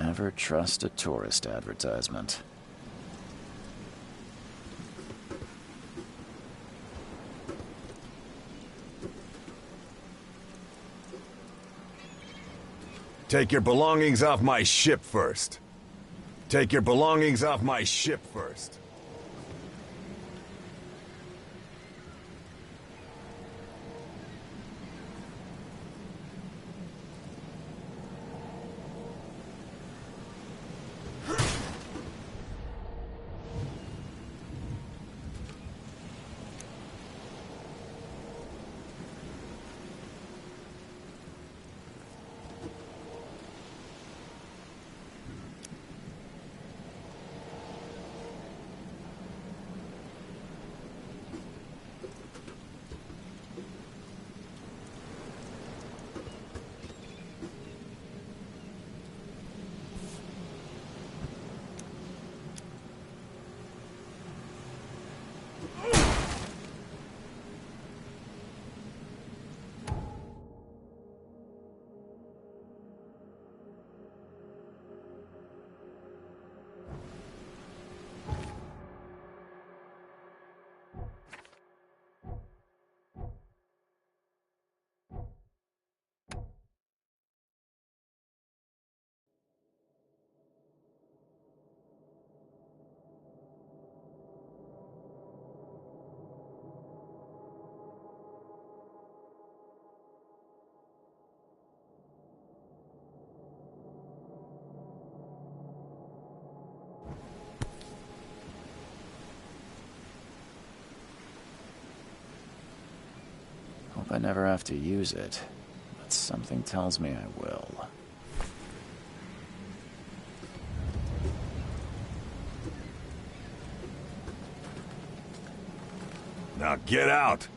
Never trust a tourist advertisement. Take your belongings off my ship first. Take your belongings off my ship first. Hope I never have to use it, but something tells me I will. Now get out!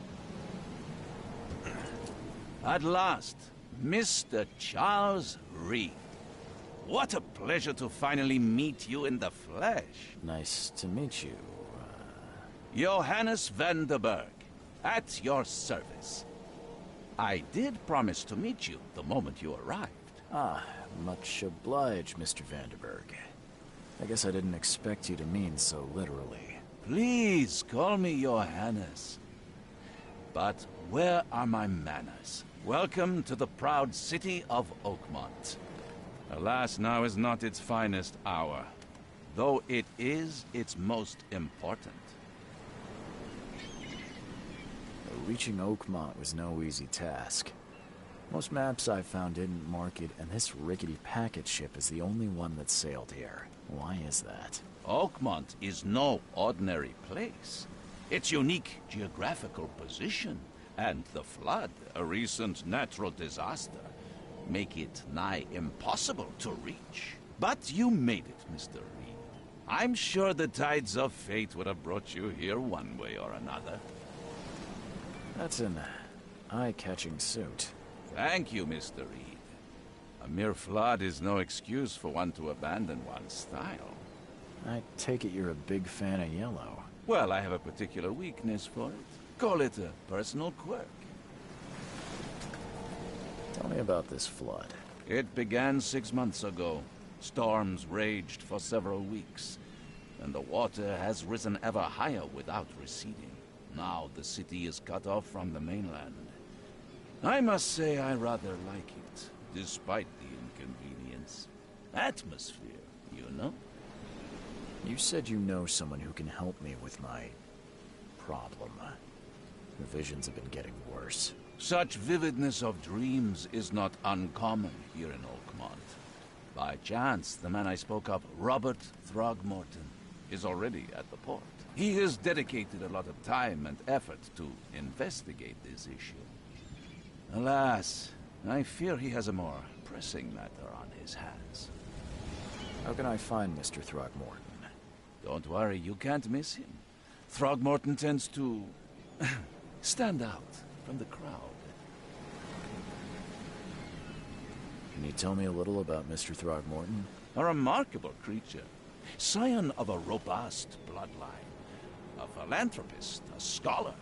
At last, Mr. Charles Reed. What a pleasure to finally meet you in the flesh. Nice to meet you. Johannes Vanderberg, at your service. I did promise to meet you the moment you arrived. Ah, much obliged, Mr. Vanderberg. I guess I didn't expect you to mean so literally. Please call me Johannes. But where are my manners? Welcome to the proud city of Oakmont. Alas, now is not its finest hour, though it is its most important. Reaching Oakmont was no easy task. Most maps I found didn't mark it, and this rickety packet ship is the only one that sailed here. Why is that? Oakmont is no ordinary place. Its unique geographical position and the flood, a recent natural disaster, make it nigh impossible to reach. But you made it, Mr. Reed. I'm sure the tides of fate would have brought you here one way or another. That's an eye-catching suit. Thank you, Mr. Reed. A mere flood is no excuse for one to abandon one's style. I take it you're a big fan of yellow. Well, I have a particular weakness for it. Call it a personal quirk. Tell me about this flood. It began 6 months ago. Storms raged for several weeks, and the water has risen ever higher without receding. Now the city is cut off from the mainland. I must say I rather like it, despite the inconvenience. Atmosphere, you know? You said you know someone who can help me with my problem. The visions have been getting worse. Such vividness of dreams is not uncommon here in Oakmont. By chance, the man I spoke of, Robert Throgmorton, is already at the port. He has dedicated a lot of time and effort to investigate this issue. Alas, I fear he has a more pressing matter on his hands. How can I find Mr. Throgmorton? Don't worry, you can't miss him. Throgmorton tends to stand out from the crowd. Can you tell me a little about Mr. Throgmorton? A remarkable creature. Scion of a robust bloodline. A philanthropist, a scholar,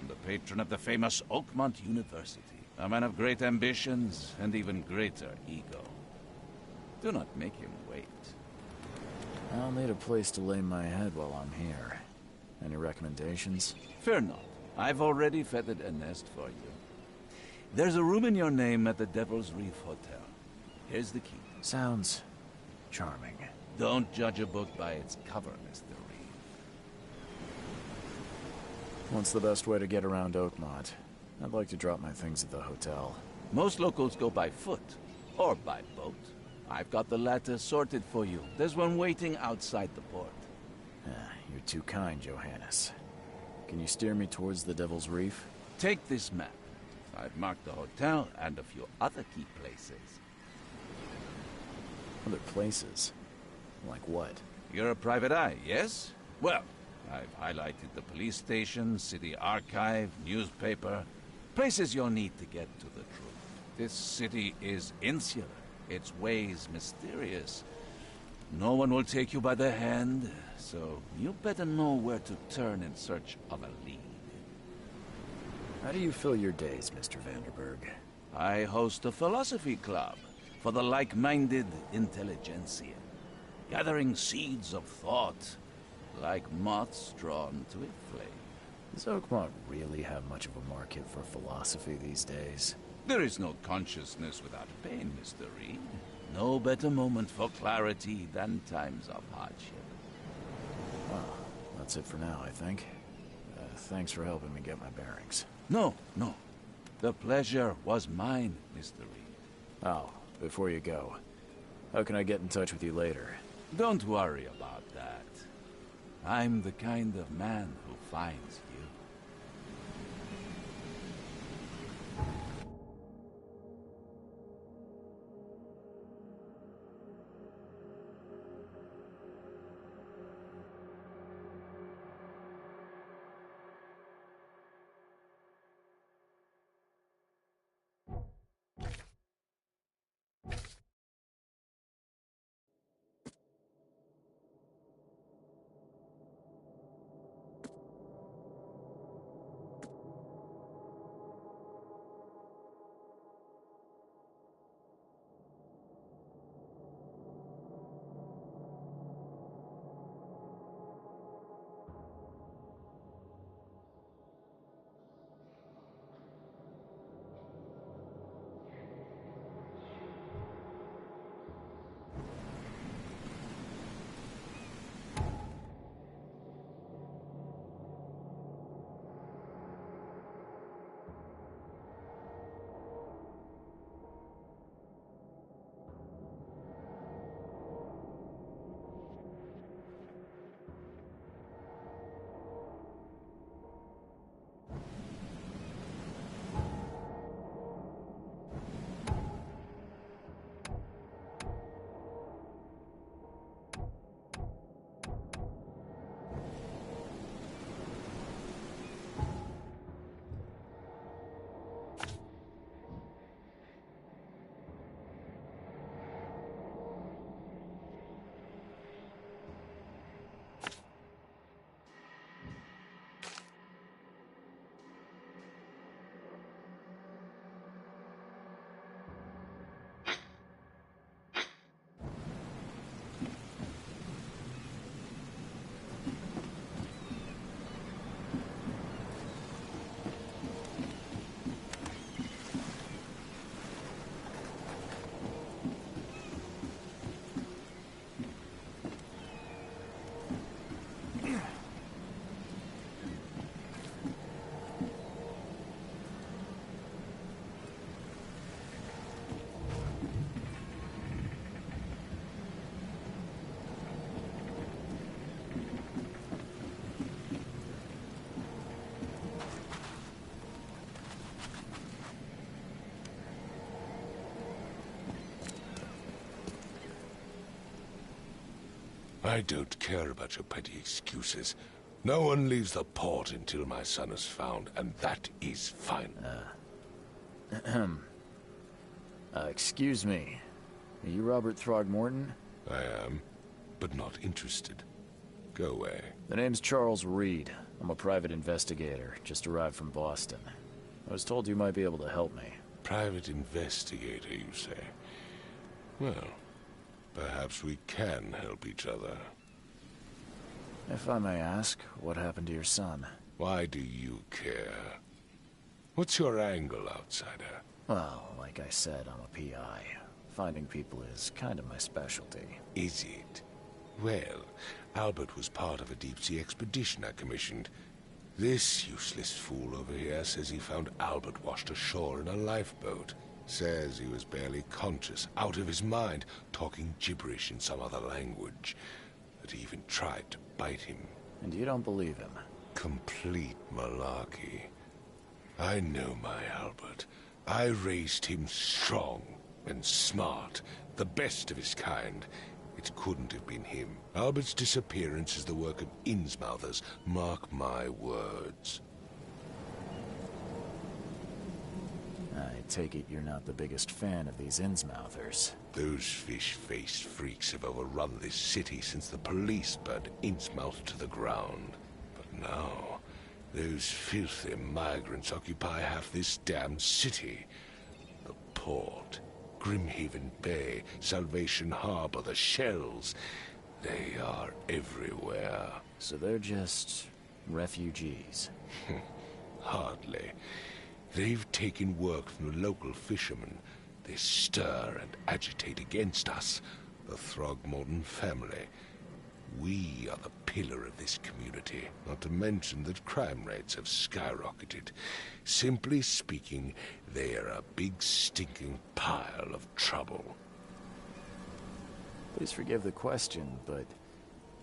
and the patron of the famous Oakmont University. A man of great ambitions and even greater ego. Do not make him wait. I'll need a place to lay my head while I'm here. Any recommendations? Fear not. I've already feathered a nest for you. There's a room in your name at the Devil's Reef Hotel. Here's the key. Sounds charming. Don't judge a book by its cover, Mr. Reeve. What's the best way to get around Oakmont? I'd like to drop my things at the hotel. Most locals go by foot, or by boat. I've got the latter sorted for you. There's one waiting outside the port. You're too kind, Johannes. Can you steer me towards the Devil's Reef? Take this map. I've marked the hotel and a few other key places. Other places? Like what? You're a private eye, yes? Well, I've highlighted the police station, city archive, newspaper. Places you'll need to get to the truth. This city is insular. Its ways mysterious. No one will take you by the hand, so you better know where to turn in search of a lead. How do you fill your days, Mr. Vanderberg? I host a philosophy club for the like-minded intelligentsia, gathering seeds of thought, like moths drawn to a flame. Does Oakmont really have much of a market for philosophy these days? There is no consciousness without pain, Mr. Reed. No better moment for clarity than times of hardship. Well, that's it for now, I think. Thanks for helping me get my bearings. No. The pleasure was mine, Mr. Reed. Oh, before you go, how can I get in touch with you later? Don't worry about that. I'm the kind of man who finds you. I don't care about your petty excuses. No one leaves the port until my son is found, and that is fine. Excuse me. Are you Robert Throgmorton? I am, but not interested. Go away. The name's Charles Reed. I'm a private investigator, just arrived from Boston. I was told you might be able to help me. Private investigator, you say? Well, Perhaps we can help each other. If I may ask, what happened to your son? Why do you care? What's your angle, outsider? Well, like I said, I'm a PI. Finding people is kind of my specialty. Is it? Well, Albert was part of a deep-sea expedition I commissioned. This useless fool over here says he found Albert washed ashore in a lifeboat. Says he was barely conscious, out of his mind, talking gibberish in some other language. That he even tried to bite him. And you don't believe him? Complete malarkey. I know my Albert. I raised him strong and smart, the best of his kind. It couldn't have been him. Albert's disappearance is the work of Innsmouthers, mark my words. I take it you're not the biggest fan of these Innsmouthers. Those fish-faced freaks have overrun this city since the police burned Innsmouth to the ground. But now, those filthy migrants occupy half this damned city. The port, Grimhaven Bay, Salvation Harbor, the shells. They are everywhere. So they're just refugees. Hardly. They've taken work from the local fishermen. They stir and agitate against us, the Throgmorton family. We are the pillar of this community, not to mention that crime rates have skyrocketed. Simply speaking, they are a big stinking pile of trouble. Please forgive the question, but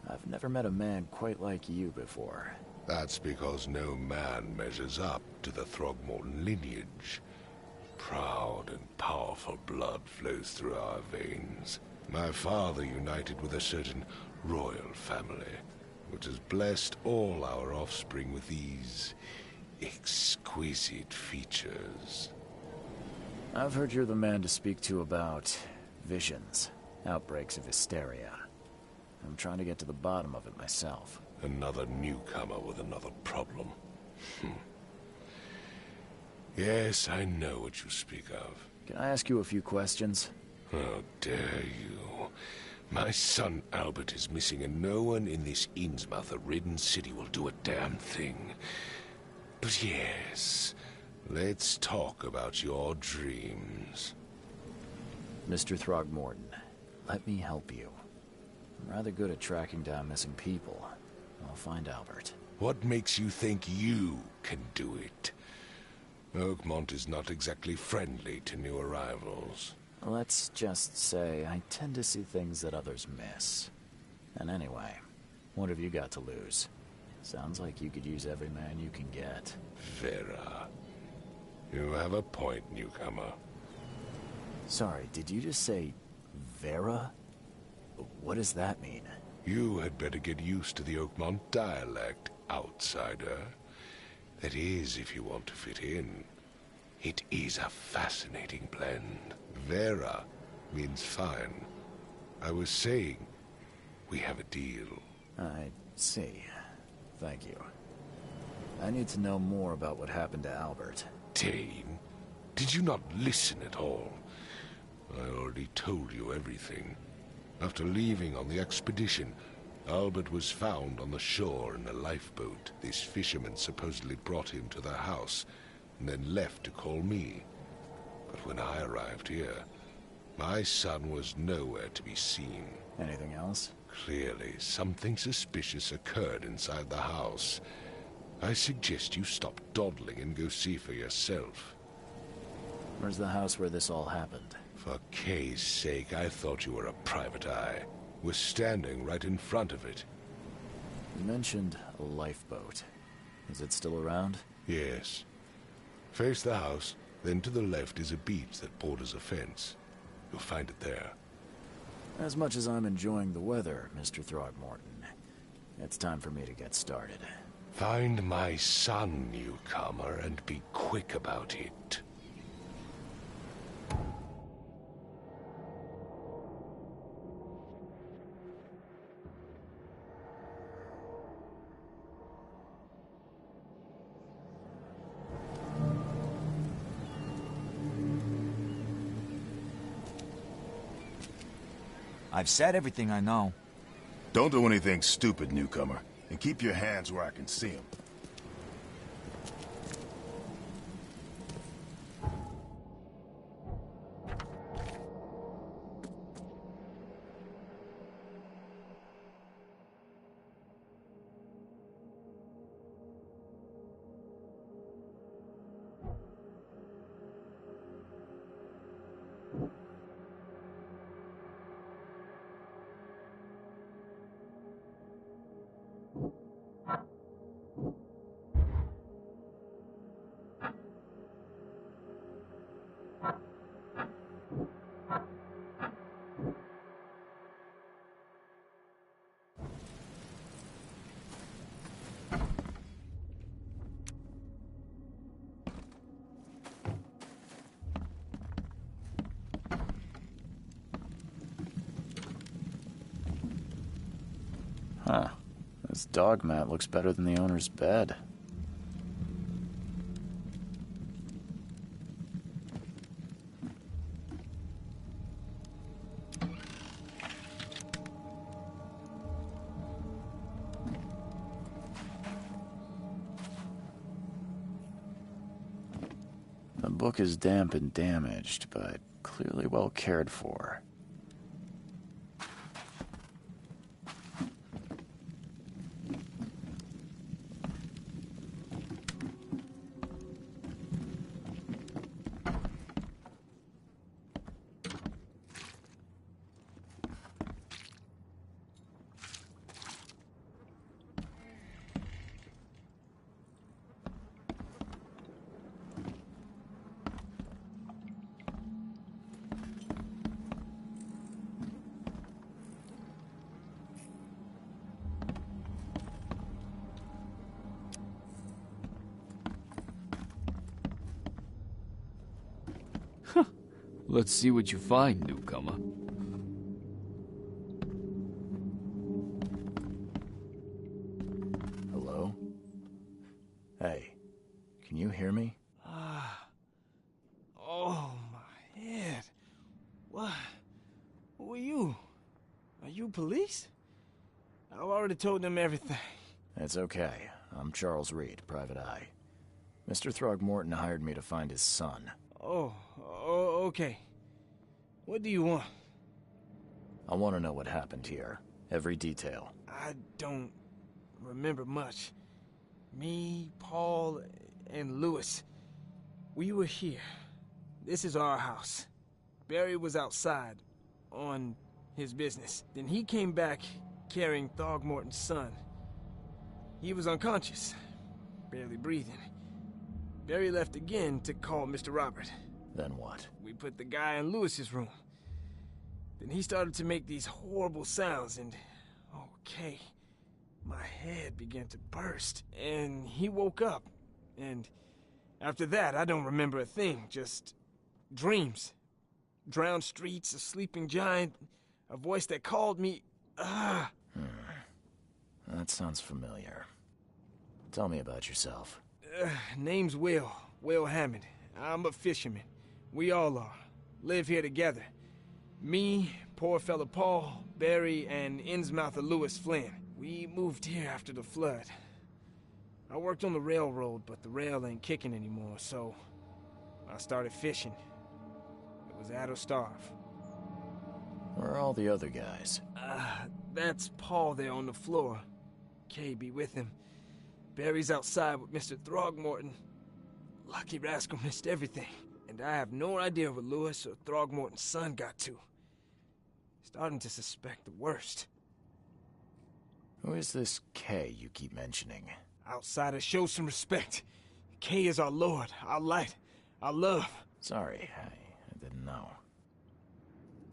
I've never met a man quite like you before. That's because no man measures up to the Throgmorton lineage. Proud and powerful blood flows through our veins. My father united with a certain royal family, which has blessed all our offspring with these exquisite features. I've heard you're the man to speak to about visions, outbreaks of hysteria. I'm trying to get to the bottom of it myself. Another newcomer with another problem. Yes, I know what you speak of. Can I ask you a few questions? How dare you? My son Albert is missing, and no one in this Innsmouth-ridden city will do a damn thing. But yes, let's talk about your dreams. Mr. Throgmorton, let me help you. I'm rather good at tracking down missing people. I'll find Albert. What makes you think you can do it? Oakmont is not exactly friendly to new arrivals. Let's just say I tend to see things that others miss. And anyway, what have you got to lose? Sounds like you could use every man you can get. Vera. You have a point, newcomer. Sorry, did you just say Vera? What does that mean? You had better get used to the Oakmont dialect, outsider. That is, if you want to fit in. It is a fascinating blend. Vera means fine. I was saying, we have a deal. I see. Thank you. I need to know more about what happened to Albert. Dane, did you not listen at all? I already told you everything. After leaving on the expedition, Albert was found on the shore in a lifeboat. This fisherman supposedly brought him to their house, and then left to call me. But when I arrived here, my son was nowhere to be seen. Anything else? Clearly, something suspicious occurred inside the house. I suggest you stop dawdling and go see for yourself. Where's the house where this all happened? For Kay's sake, I thought you were a private eye. We're standing right in front of it. You mentioned a lifeboat. Is it still around? Yes. Face the house, then to the left is a beach that borders a fence. You'll find it there. As much as I'm enjoying the weather, Mr. Throgmorton, it's time for me to get started. Find my son, newcomer, and be quick about it. I've said everything I know. Don't do anything stupid, newcomer. And keep your hands where I can see them. Huh. This dog mat looks better than the owner's bed. The book is damp and damaged, but clearly well cared for. Let's see what you find, newcomer. Hello? Hey, can you hear me? Oh, my head. What? Who are you? Are you police? I've already told them everything. It's okay. I'm Charles Reed, Private Eye. Mr. Throgmorton hired me to find his son. Oh, okay. What do you want? I want to know what happened here. Every detail. I don't remember much. Me, Paul, and Lewis, we were here. This is our house. Barry was outside, on his business. Then he came back carrying Throgmorton's son. He was unconscious, barely breathing. Barry left again to call Mr. Robert. Then what? We put the guy in Lewis's room. Then he started to make these horrible sounds and... okay. My head began to burst. And he woke up. And after that, I don't remember a thing. Just dreams. Drowned streets, a sleeping giant, a voice that called me... That sounds familiar. Tell me about yourself. Name's Will Hammond. I'm a fisherman. We all are. Live here together. Me, poor fella Paul, Barry, and Innsmouther Lewis Flynn. We moved here after the flood. I worked on the railroad, but the rail ain't kicking anymore, so I started fishing. It was at or starve. Where are all the other guys? That's Paul there on the floor. Kay be with him. Barry's outside with Mr. Throgmorton. Lucky rascal missed everything. And I have no idea what Lewis or Throgmorton's son got to. Starting to suspect the worst. Who is this Kay you keep mentioning? Outsiders show some respect. Kay is our lord, our light, our love. Sorry, I didn't know.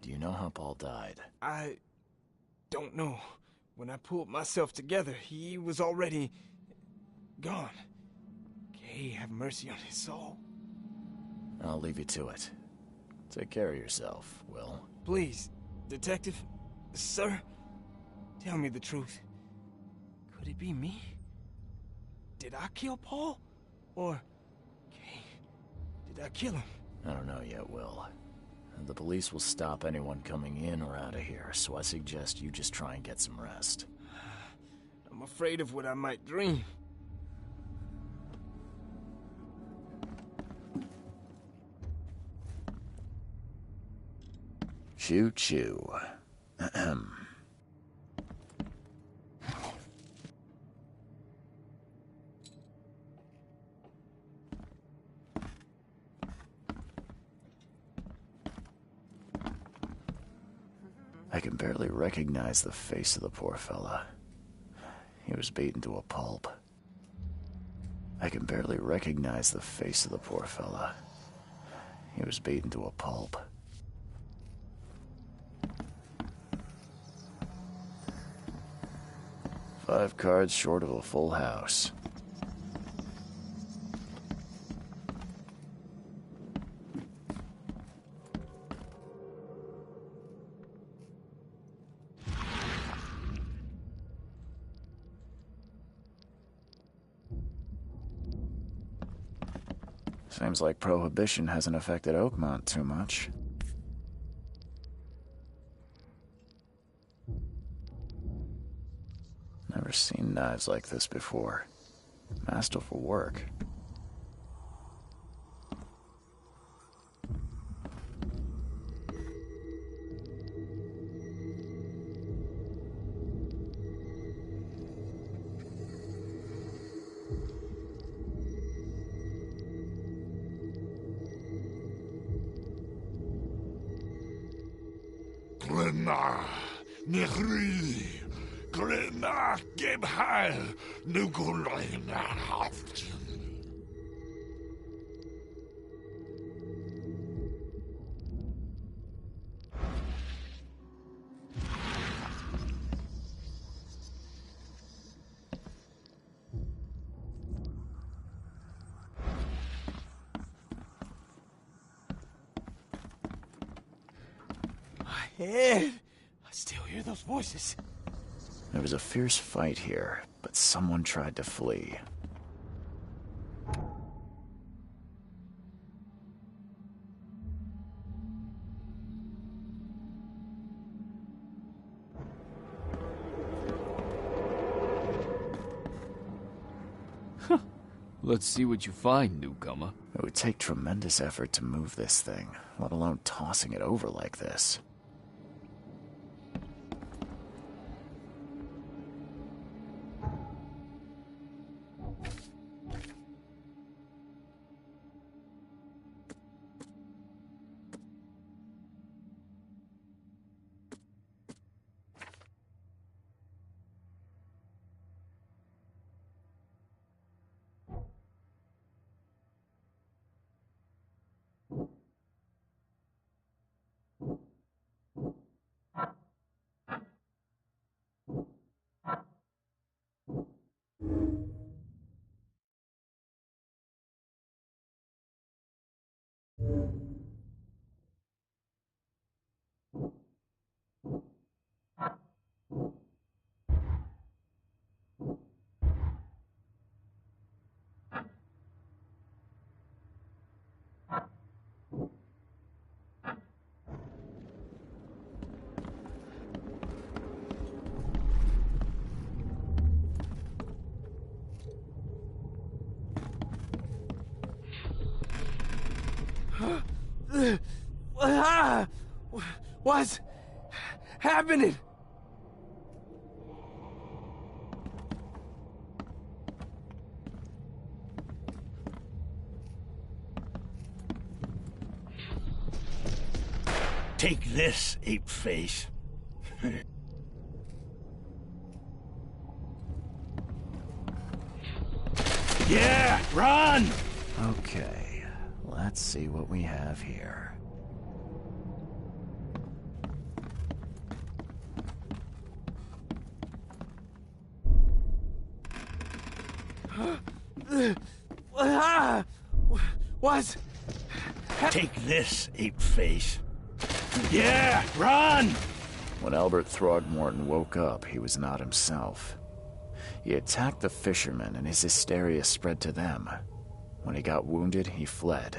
Do you know how Paul died? I don't know. When I pulled myself together, he was already gone. Kay have mercy on his soul. I'll leave you to it. Take care of yourself, Will. Please, Detective, sir, tell me the truth. Could it be me? Did I kill Paul? Or... Kay, did I kill him? I don't know yet, Will. The police will stop anyone coming in or out of here, so I suggest you just try and get some rest. I'm afraid of what I might dream. Choo-choo. Ahem. I can barely recognize the face of the poor fella. He was beaten to a pulp. I can barely recognize the face of the poor fella. He was beaten to a pulp. Five cards short of a full house. Seems like Prohibition hasn't affected Oakmont too much. Never seen knives like this before. Masterful work. Glenna, Nechri, Glenna, Gebhal, Nugulina, Haftin. Ed, I still hear those voices. There was a fierce fight here, but someone tried to flee. Let's see what you find, newcomer. It would take tremendous effort to move this thing, let alone tossing it over like this. What's happening? Take this, ape face. Yeah, run! Okay, let's see what we have here. What's Take this, ape face. Yeah, run! When Albert Throgmorton woke up, he was not himself. He attacked the fishermen, and his hysteria spread to them. When he got wounded, he fled.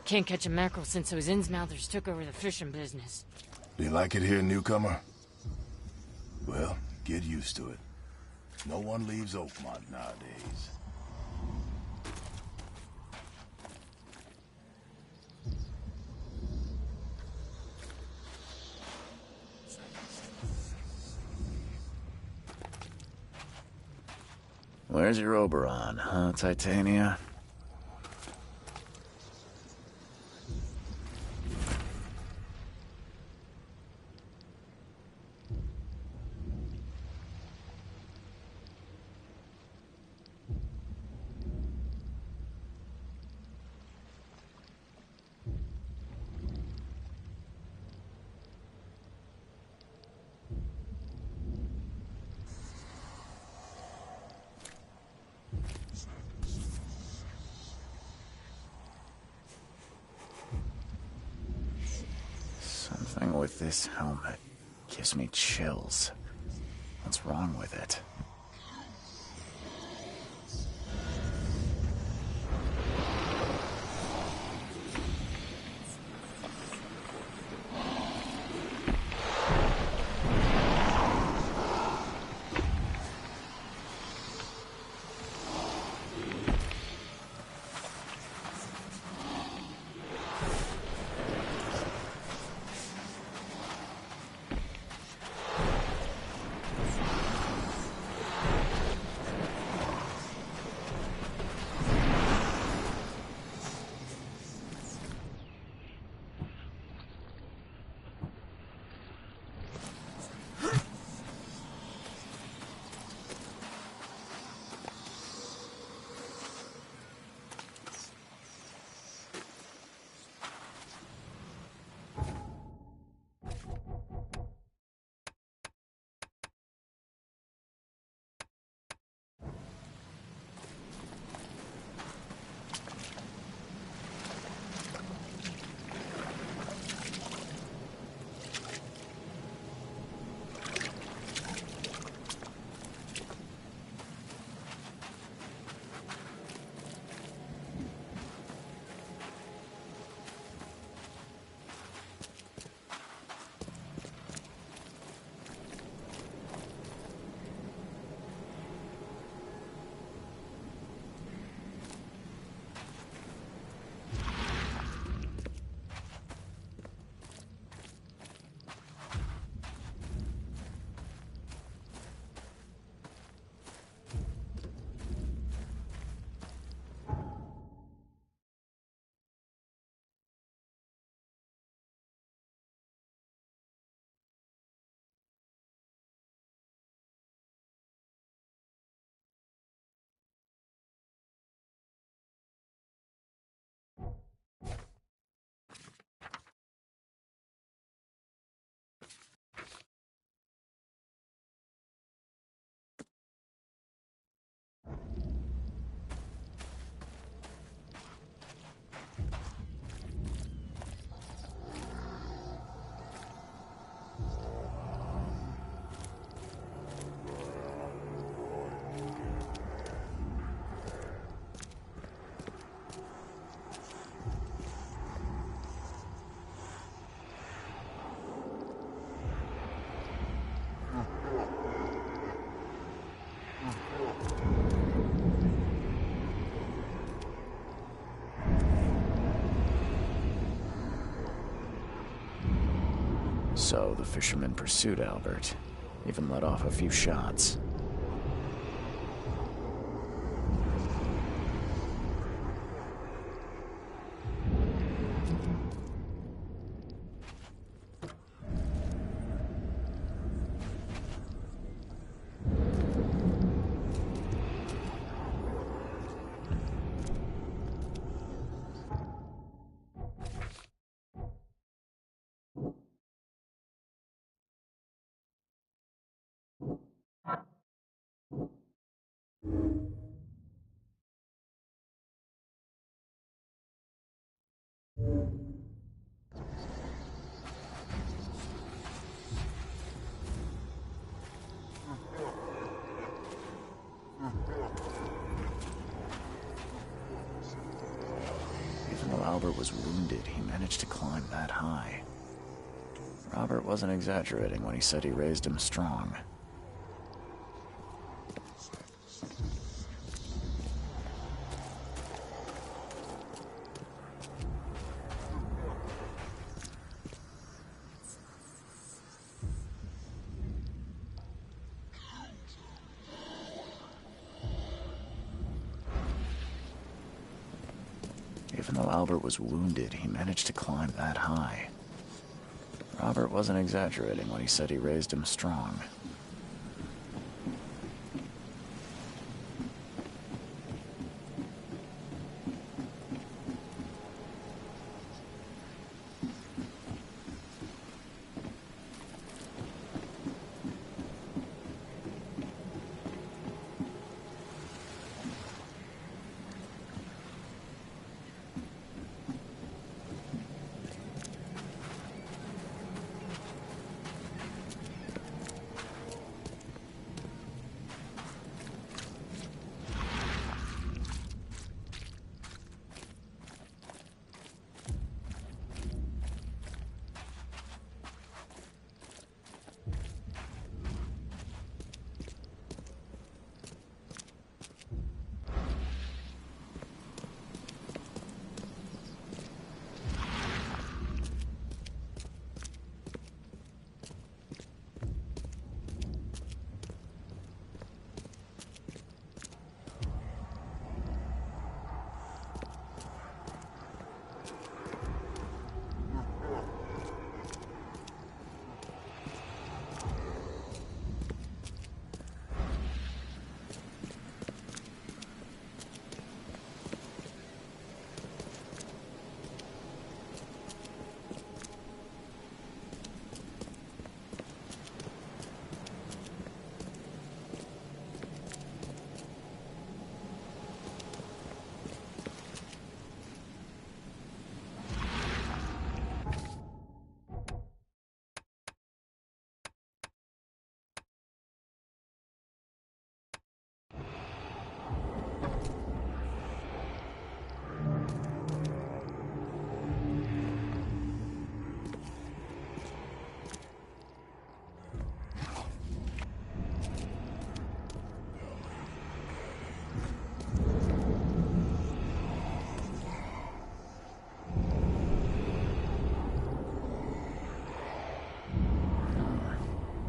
Can't catch a mackerel since those Innsmouthers took over the fishing business. Do you like it here, newcomer? Well, get used to it. No one leaves Oakmont nowadays. Where's your Oberon, huh, Titania? Something with this helmet gives me chills. What's wrong with it? So the fisherman pursued Albert, even let off a few shots. Albert was wounded, he managed to climb that high. Robert wasn't exaggerating when he said he raised him strong. Even though Albert was wounded, he managed to climb that high. Robert wasn't exaggerating when he said he raised him strong.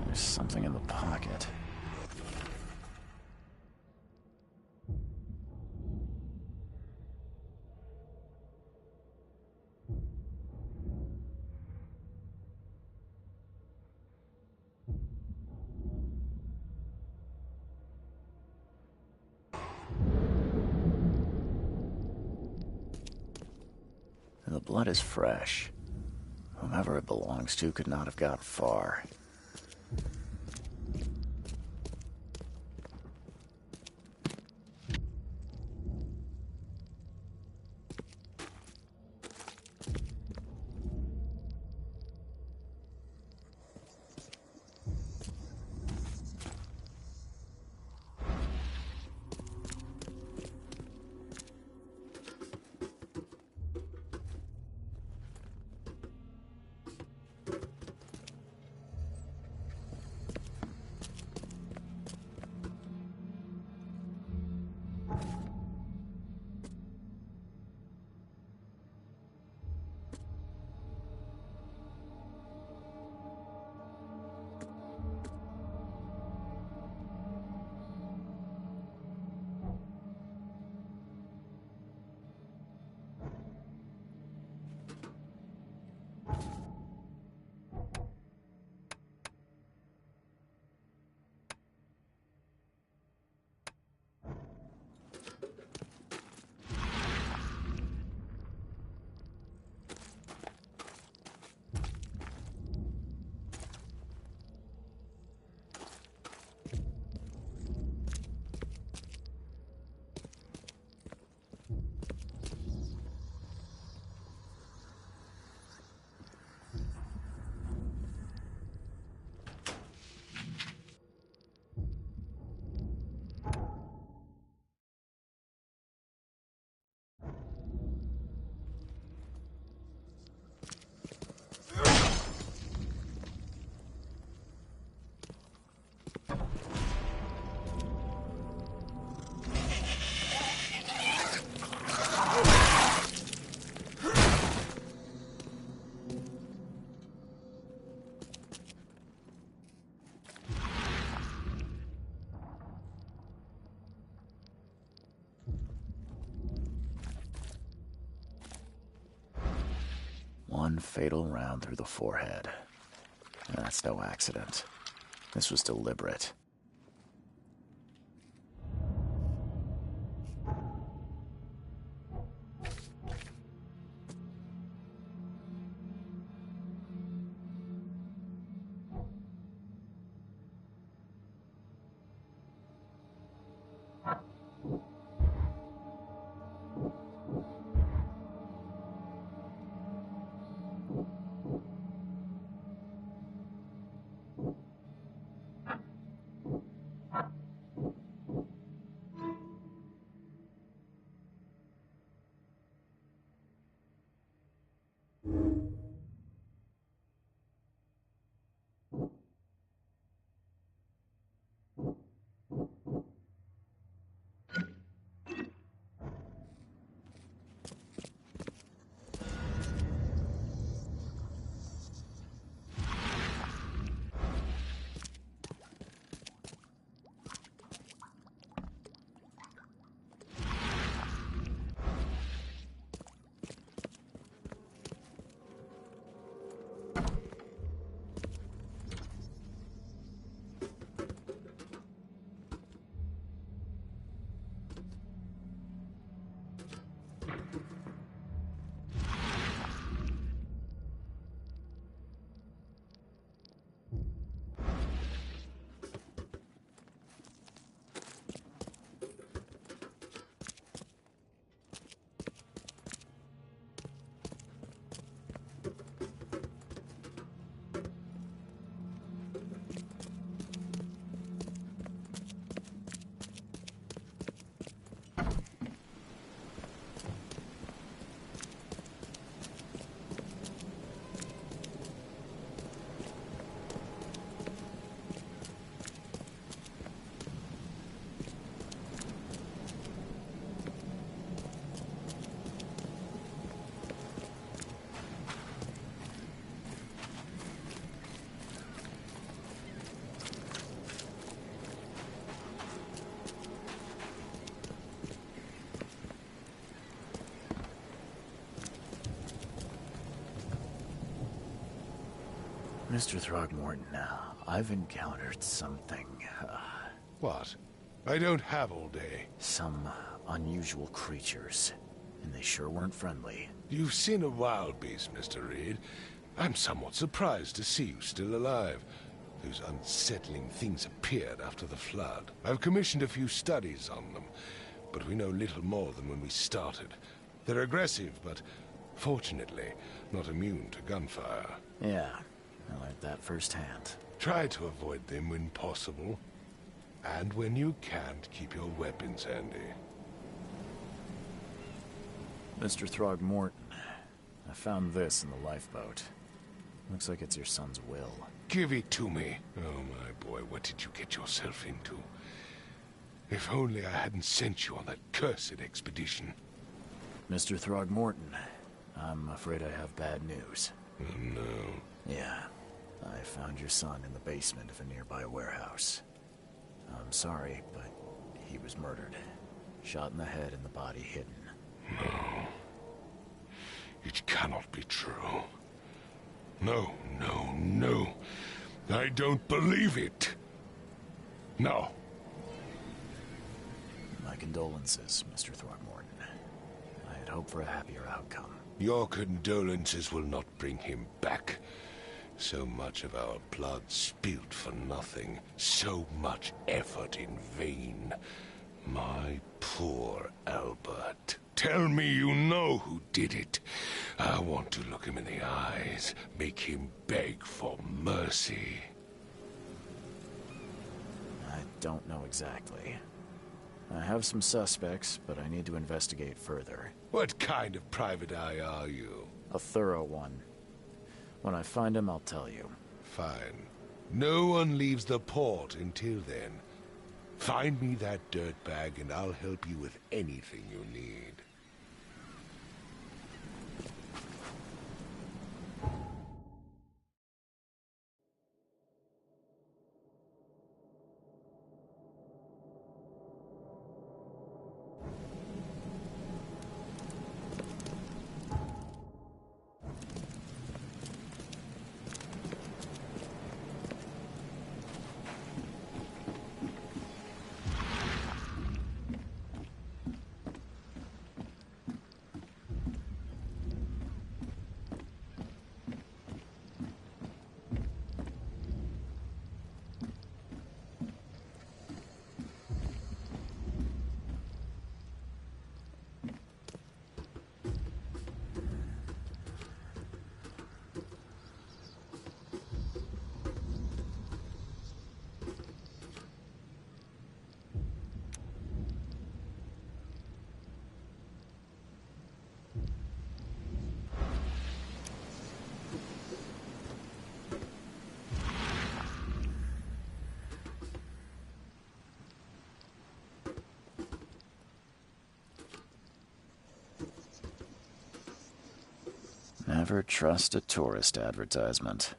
There's something in the pocket. The blood is fresh. Whomever it belongs to could not have got far. One fatal round through the forehead. That's no accident. This was deliberate. Mr. Throgmorton, I've encountered something. What? I don't have all day. Some unusual creatures, and they sure weren't friendly. You've seen a wild beast, Mr. Reed. I'm somewhat surprised to see you still alive. Those unsettling things appeared after the flood. I've commissioned a few studies on them, but we know little more than when we started. They're aggressive, but fortunately not immune to gunfire. Yeah, I learned that firsthand. Try to avoid them when possible. And when you can't, keep your weapons handy. Mr. Throgmorton, I found this in the lifeboat. Looks like it's your son's will. Give it to me. Oh, my boy, what did you get yourself into? If only I hadn't sent you on that cursed expedition. Mr. Throgmorton, I'm afraid I have bad news. Oh, no. Yeah, I found your son in the basement of a nearby warehouse. I'm sorry, but he was murdered. Shot in the head and the body hidden. No. It cannot be true. No, no, no. I don't believe it. No. My condolences, Mr. Throgmorton. I had hoped for a happier outcome. Your condolences will not bring him back. So much of our blood spilled for nothing. So much effort in vain. My poor Albert. Tell me you know who did it. I want to look him in the eyes, make him beg for mercy. I don't know exactly. I have some suspects, but I need to investigate further. What kind of private eye are you? A thorough one. When I find him, I'll tell you. Fine. No one leaves the port until then. Find me that dirtbag and I'll help you with anything you need. Never trust a tourist advertisement.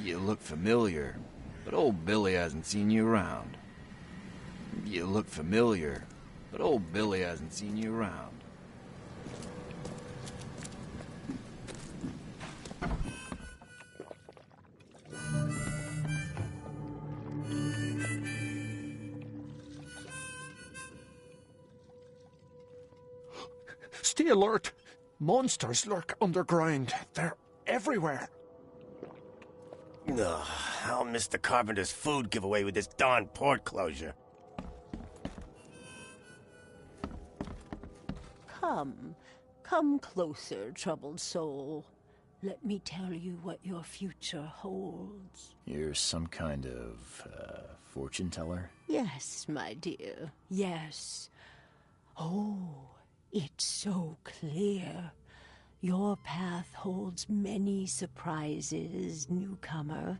You look familiar, but old Billy hasn't seen you around. You look familiar, but old Billy hasn't seen you around. Stay alert! Monsters lurk underground. They're everywhere. Ugh, I'll miss the carpenter's food giveaway with this darn port closure. Come, Come closer, troubled soul. Let me tell you what your future holds. You're some kind of, fortune teller? Yes, my dear, yes. Oh, it's so clear. Your path holds many surprises, newcomer.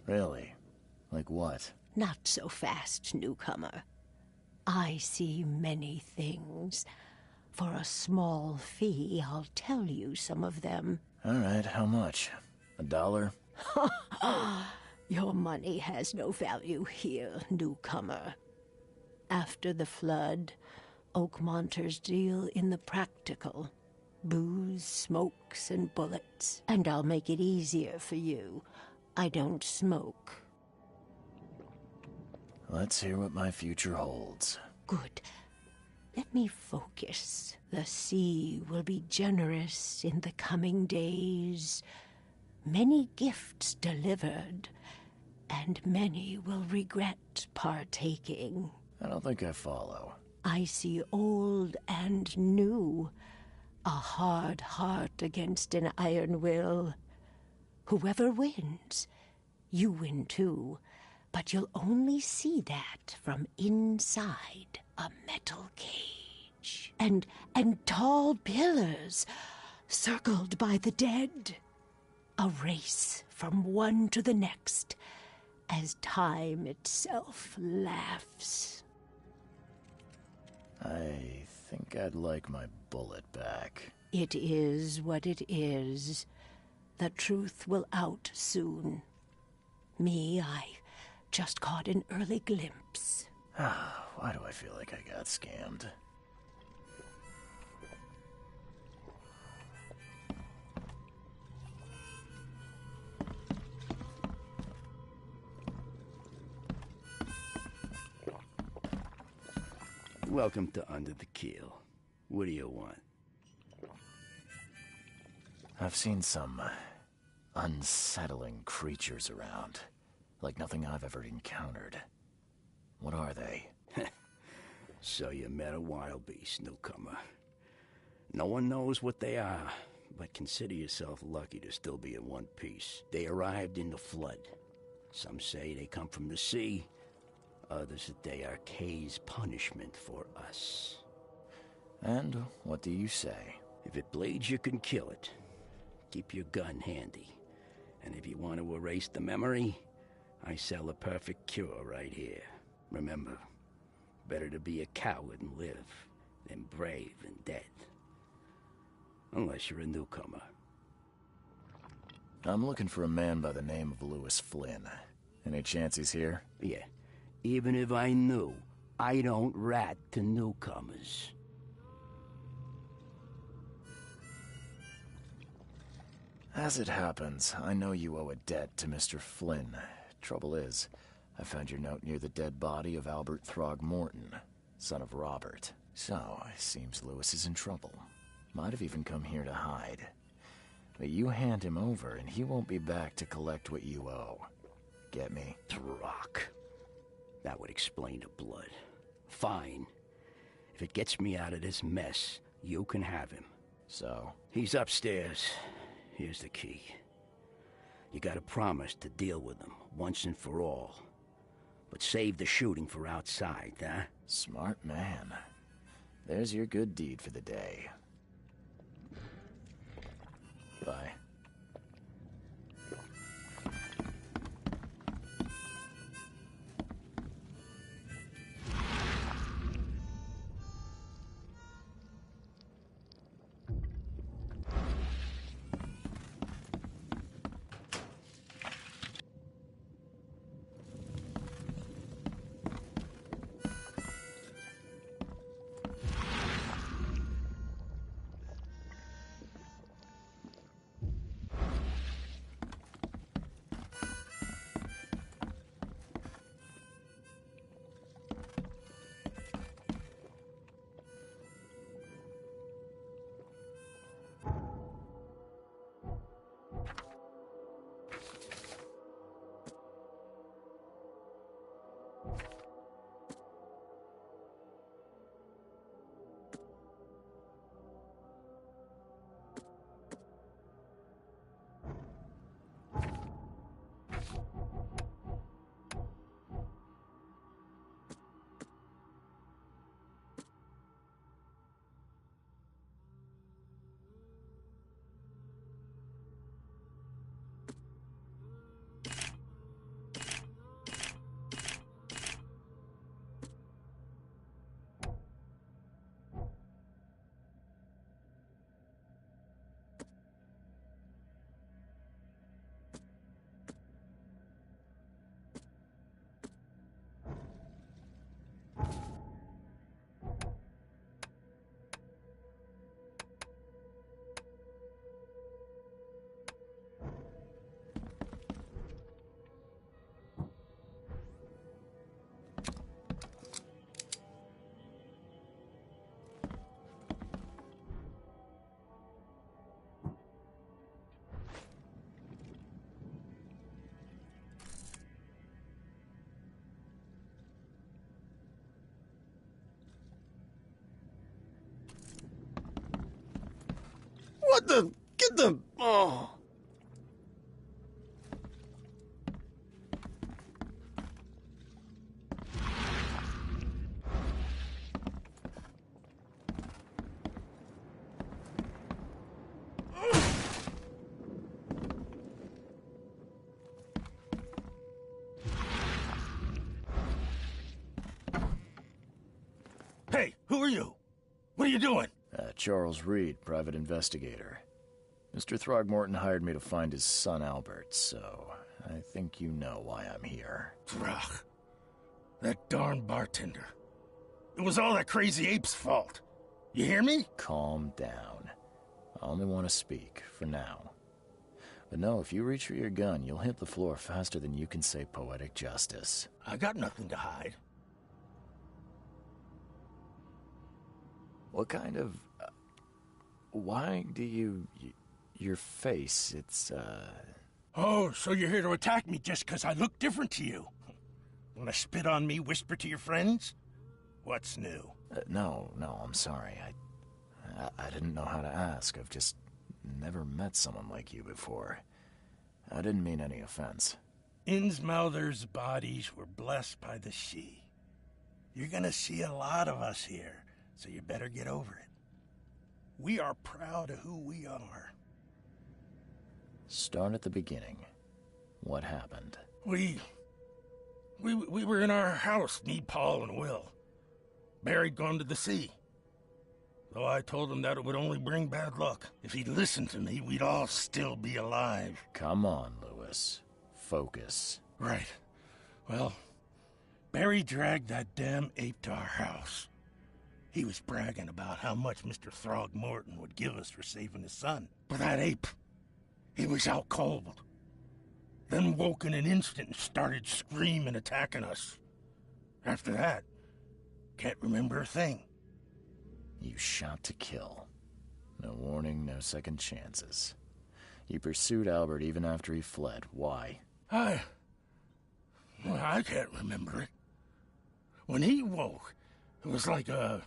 Really? Like what? Not so fast, newcomer. I see many things. For a small fee, I'll tell you some of them. All right, how much? $1? Your money has no value here, newcomer. After the flood, Oakmonters deal in the practical. Booze, smokes, and bullets. And I'll make it easier for you. I don't smoke. Let's hear what my future holds. Good. Let me focus. The sea will be generous in the coming days. Many gifts delivered, and many will regret partaking. I don't think I follow. I see old and new. A hard heart against an iron will. Whoever wins, you win too. But you'll only see that from inside a metal cage. And tall pillars circled by the dead. A race from one to the next as time itself laughs. I think I'd like my bullet back. It is what it is. The truth will out soon. Me, I just caught an early glimpse. Why do I feel like I got scammed? Welcome to Under the Keel. What do you want? I've seen some unsettling creatures around. Like nothing I've ever encountered. What are they? So you met a wild beast, newcomer. No one knows what they are, but consider yourself lucky to still be in one piece. They arrived in the flood. Some say they come from the sea. Others that they are Kay's punishment for us. And what do you say? If it bleeds, you can kill it. Keep your gun handy. And if you want to erase the memory, I sell a perfect cure right here. Remember, better to be a coward and live than brave and dead. Unless you're a newcomer. I'm looking for a man by the name of Lewis Flynn. Any chance he's here? Yeah. Even if I knew, I don't rat to newcomers. As it happens, I know you owe a debt to Mr. Flynn. Trouble is, I found your note near the dead body of Albert Throgmorton, son of Robert. So, it seems Lewis is in trouble. Might have even come here to hide. But you hand him over, and he won't be back to collect what you owe. Get me? Throck. That would explain the blood. Fine. If it gets me out of this mess, you can have him. So? He's upstairs. Here's the key. You gotta promise to deal with him, once and for all. But save the shooting for outside, huh? Smart man. There's your good deed for the day. Bye. What the? Get the... Oh. Hey, who are you? What are you doing? Charles Reed, private investigator. Mr. Throgmorton hired me to find his son Albert, so I think you know why I'm here. Throg. That darn bartender. It was all that crazy ape's fault. You hear me? Calm down. I only want to speak, for now. But no, if you reach for your gun, you'll hit the floor faster than you can say poetic justice. I got nothing to hide. What kind of... why do you... your face, it's, Oh, so you're here to attack me just because I look different to you? Want to spit on me, whisper to your friends? What's new? No, I'm sorry. I didn't know how to ask. I've just never met someone like you before. I didn't mean any offense. Innsmouther's bodies were blessed by the sea. You're gonna see a lot of us here, so you better get over it. We are proud of who we are. Start at the beginning. What happened? We were in our house, me, Paul, and Will. Barry'd gone to the sea. Though I told him that it would only bring bad luck. If he'd listened to me, we'd all still be alive. Come on, Lewis. Focus. Right. Well, Barry dragged that damn ape to our house. He was bragging about how much Mr. Throgmorton would give us for saving his son. But that ape, he was out cold. Then woke in an instant and started screaming, attacking us. After that, can't remember a thing. You shot to kill. No warning, no second chances. You pursued Albert even after he fled. Why? I can't remember it. When he woke, it was like a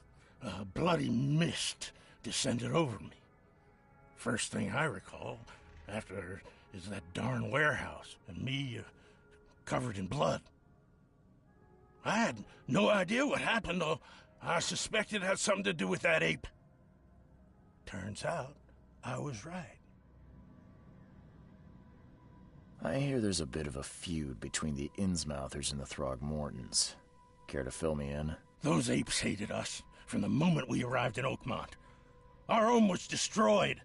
bloody mist descended over me. First thing I recall after is that darn warehouse and me covered in blood. I had no idea what happened, though. I suspected it had something to do with that ape. Turns out, I was right. I hear there's a bit of a feud between the Innsmouthers and the Throgmortons. Care to fill me in? Those apes hated us from the moment we arrived in Oakmont. Our home was destroyed.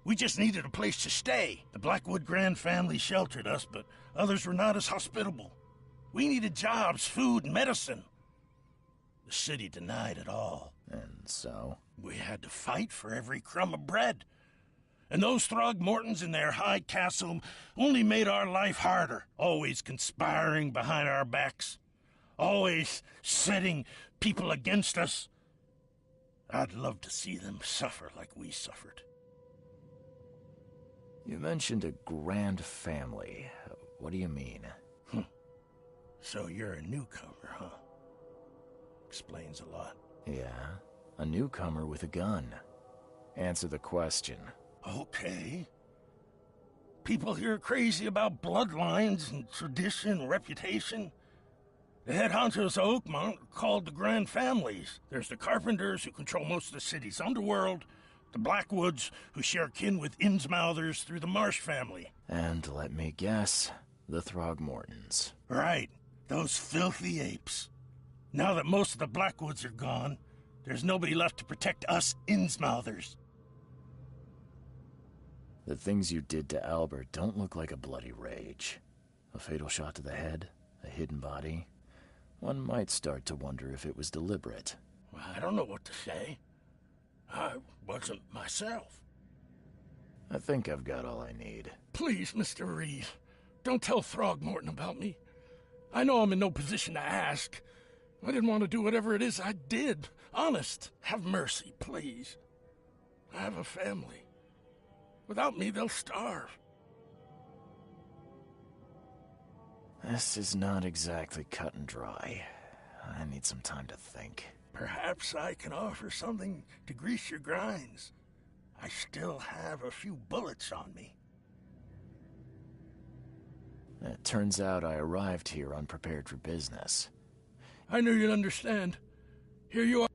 We just needed a place to stay. The Blackwood Grand family sheltered us, but others were not as hospitable. We needed jobs, food, and medicine. The city denied it all. And so? We had to fight for every crumb of bread. And those Throgmortons in their high castle only made our life harder, always conspiring behind our backs, always setting people against us. I'd love to see them suffer like we suffered. You mentioned a grand family. What do you mean? So you're a newcomer, huh? Explains a lot. Yeah, a newcomer with a gun. Answer the question. Okay. People here are crazy about bloodlines and tradition and reputation. The head honchos of Oakmont are called the Grand Families. There's the Carpenters, who control most of the city's underworld, the Blackwoods, who share kin with Innsmouthers through the Marsh family. And let me guess, the Throgmortons. Right. Those filthy apes. Now that most of the Blackwoods are gone, there's nobody left to protect us Innsmouthers. The things you did to Albert don't look like a bloody rage. A fatal shot to the head, a hidden body. One might start to wonder if it was deliberate. I don't know what to say. I wasn't myself. I think I've got all I need. Please, Mr. Reed, don't tell Throgmorton about me. I know I'm in no position to ask. I didn't want to do whatever it is I did. Honest, have mercy, please. I have a family. Without me, they'll starve. This is not exactly cut and dry. I need some time to think. Perhaps I can offer something to grease your grinds. I still have a few bullets on me. It turns out I arrived here unprepared for business. I knew you'd understand. Here you are.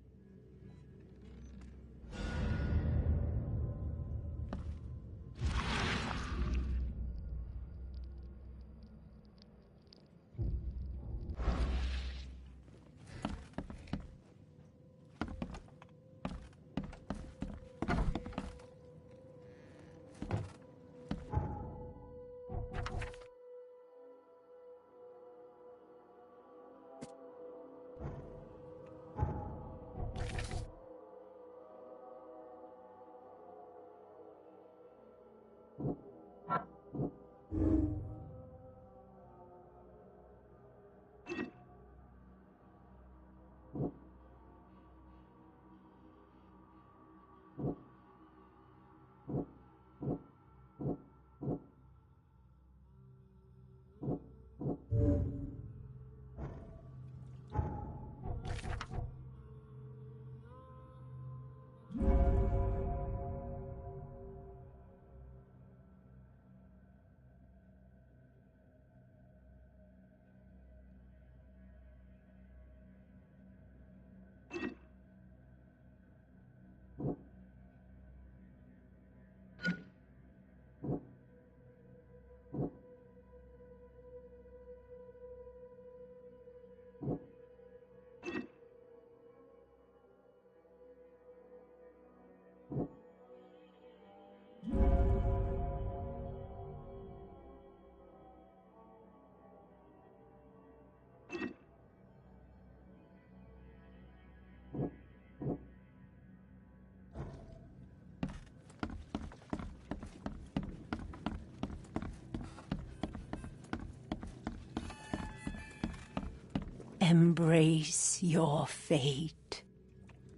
Embrace your fate.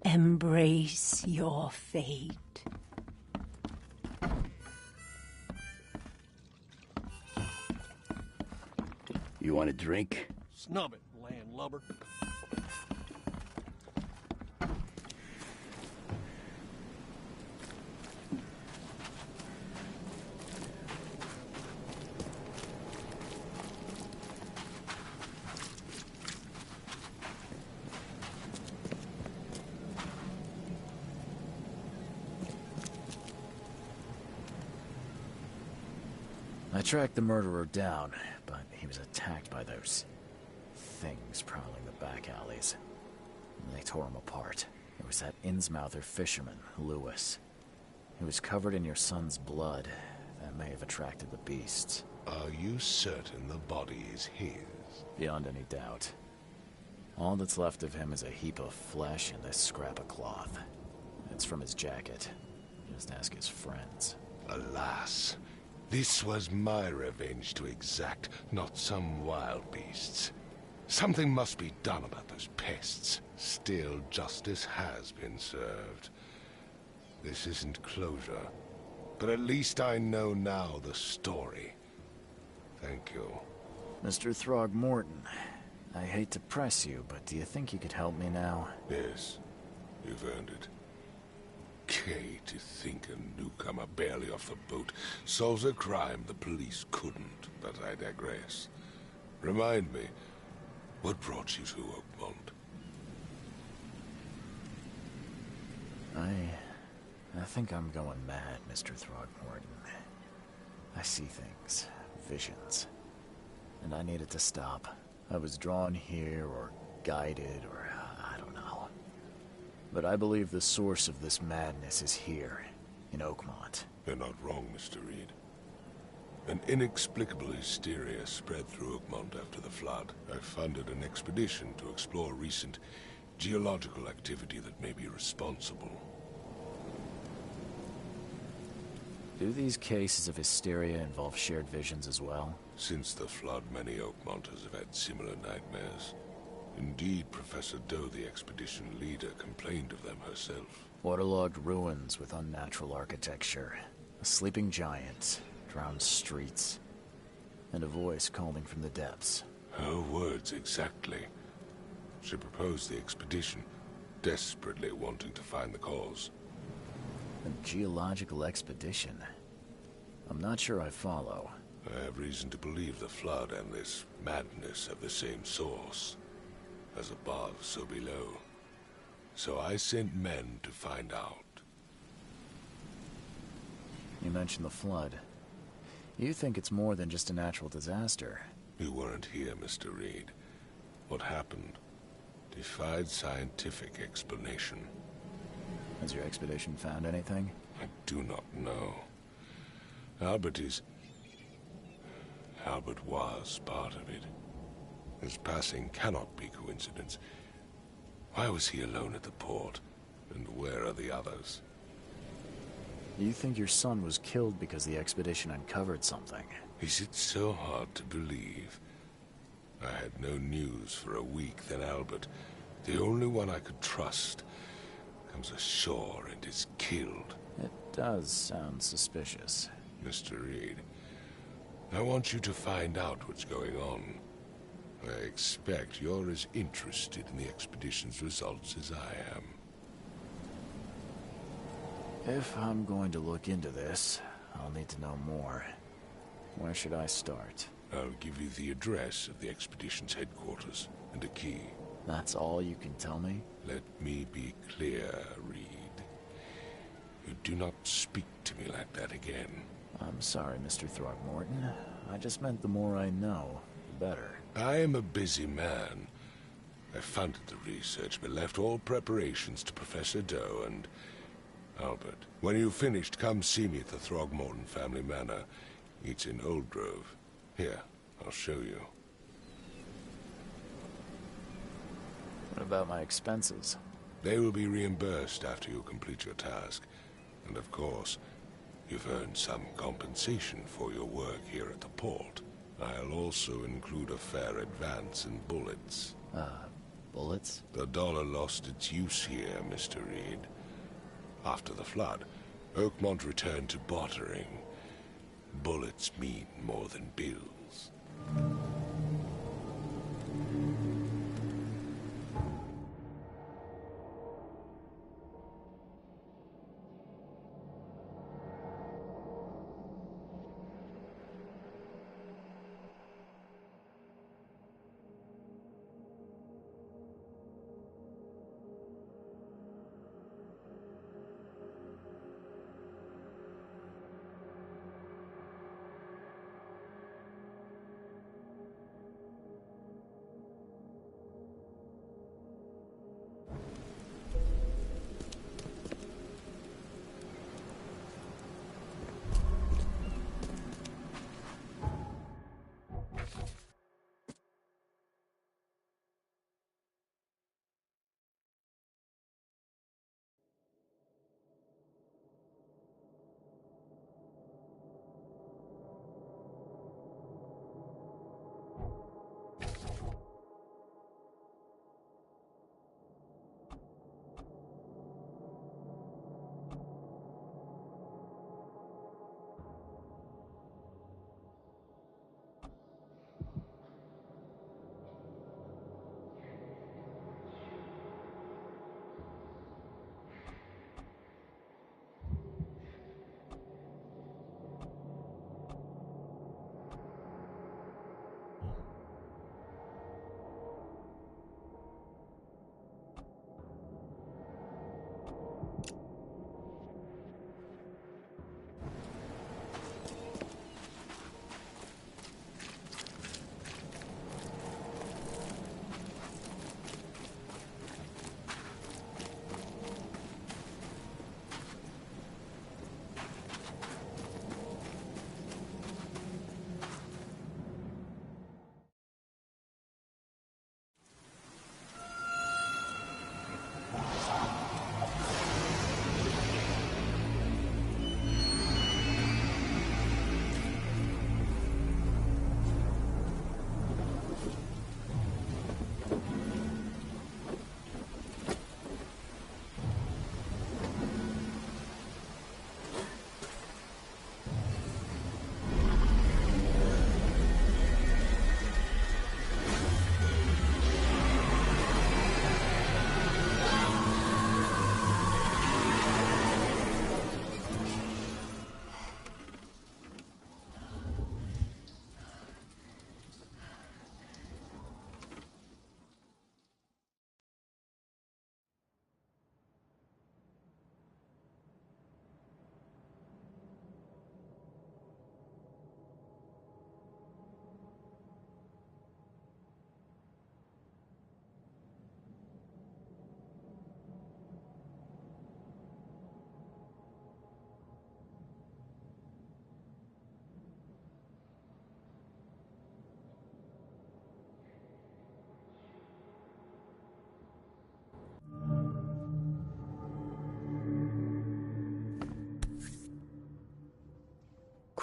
Embrace your fate. You want a drink? Snub it, landlubber. I tracked the murderer down, but he was attacked by those things prowling the back alleys. They tore him apart. It was that Innsmouther fisherman, Lewis. He was covered in your son's blood. That may have attracted the beasts. Are you certain the body is his? Beyond any doubt. All that's left of him is a heap of flesh and this scrap of cloth. It's from his jacket. Just ask his friends. Alas, this was my revenge to exact, not some wild beast's. Something must be done about those pests. Still, justice has been served. This isn't closure, but at least I know now the story. Thank you. Mr. Throgmorton, I hate to press you, but do you think you could help me now? Yes, you've earned it. Kay, to think a newcomer barely off the boat solves a crime the police couldn't, but I digress. Remind me, what brought you to Oakmont? I think I'm going mad, Mr. Throgmorton. I see things, visions, and I needed to stop. I was drawn here, or guided, or I don't know. But I believe the source of this madness is here, in Oakmont. You're not wrong, Mr. Reed. An inexplicable hysteria spread through Oakmont after the flood. I funded an expedition to explore recent geological activity that may be responsible. Do these cases of hysteria involve shared visions as well? Since the flood, many Oakmonters have had similar nightmares. Indeed, Professor Doe, the expedition leader, complained of them herself. Waterlogged ruins with unnatural architecture, a sleeping giant, drowned streets, and a voice calling from the depths. Her words exactly. She proposed the expedition, desperately wanting to find the cause. A geological expedition? I'm not sure I follow. I have reason to believe the Flood and this madness have the same source. As above, so below. So I sent men to find out. You mentioned the Flood. You think it's more than just a natural disaster? You weren't here, Mr. Reed. What happened defied scientific explanation. Has your expedition found anything? I do not know. Albert was part of it. His passing cannot be coincidence. Why was he alone at the port? And where are the others? You think your son was killed because the expedition uncovered something? Is it so hard to believe? I had no news for a week, then Albert, the only one I could trust, comes ashore and is killed. It does sound suspicious. Mr. Reed, I want you to find out what's going on. I expect you're as interested in the expedition's results as I am. If I'm going to look into this, I'll need to know more. Where should I start? I'll give you the address of the expedition's headquarters and a key. That's all you can tell me? Let me be clear, Reed. You do not speak to me like that again. I'm sorry, Mr. Throgmorton. I just meant the more I know, the better. I am a busy man. I funded the research, but left all preparations to Professor Doe and Albert. When you've finished, come see me at the Throgmorton family manor. It's in Old Grove. Here, I'll show you. What about my expenses? They will be reimbursed after you complete your task. And of course, you've earned some compensation for your work here at the port. I'll also include a fair advance in bullets. Bullets? The dollar lost its use here, Mr. Reed. After the Flood, Oakmont returned to bartering. Bullets mean more than bills.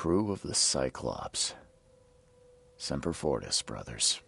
crew of the Cyclops. Semper Fortis, brothers.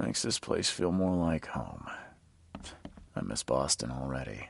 Makes this place feel more like home. I miss Boston already.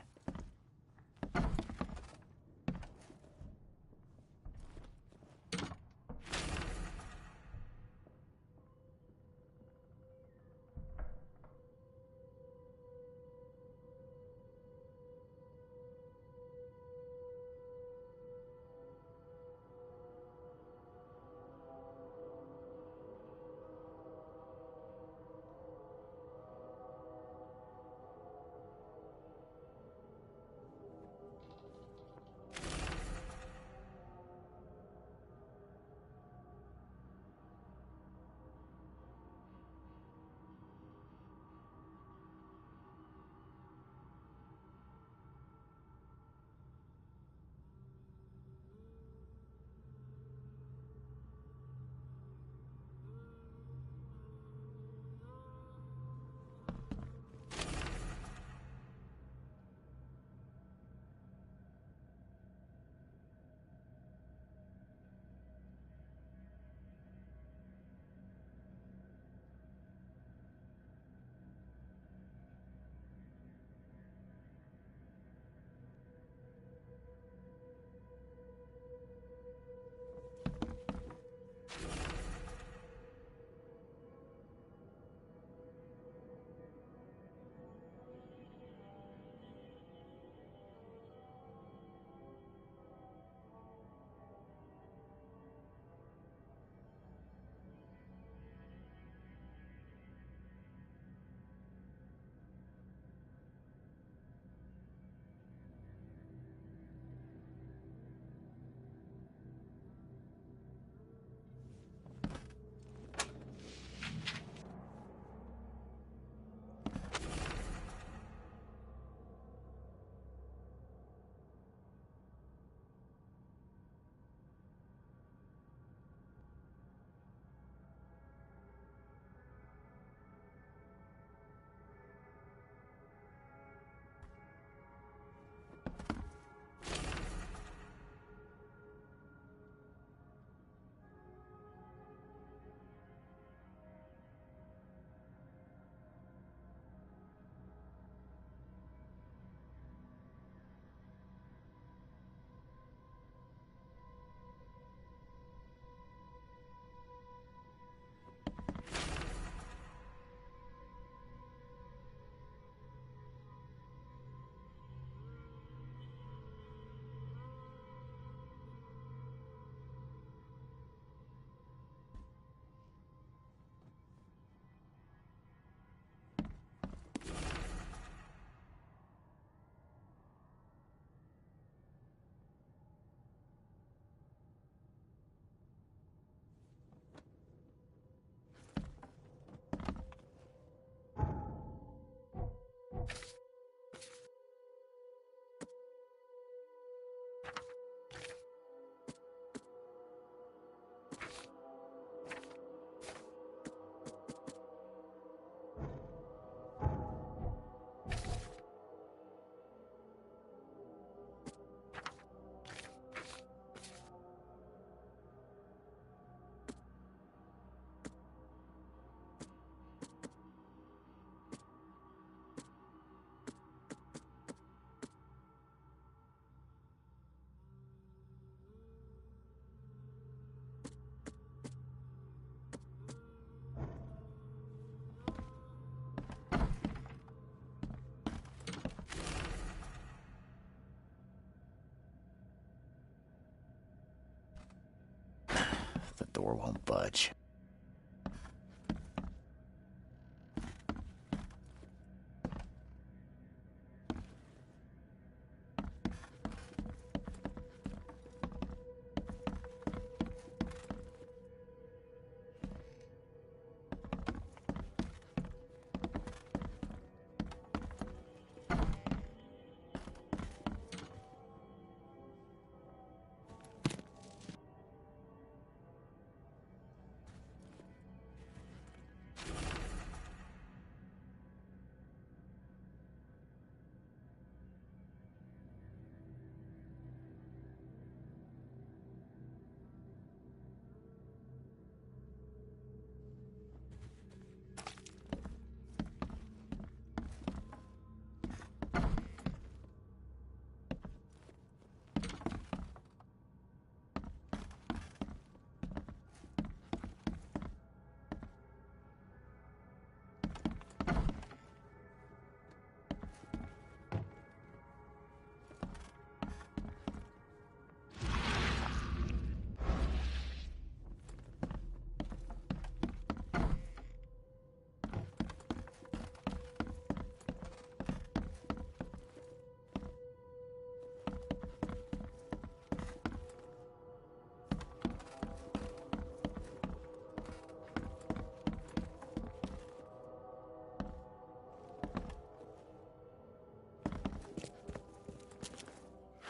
door won't budge.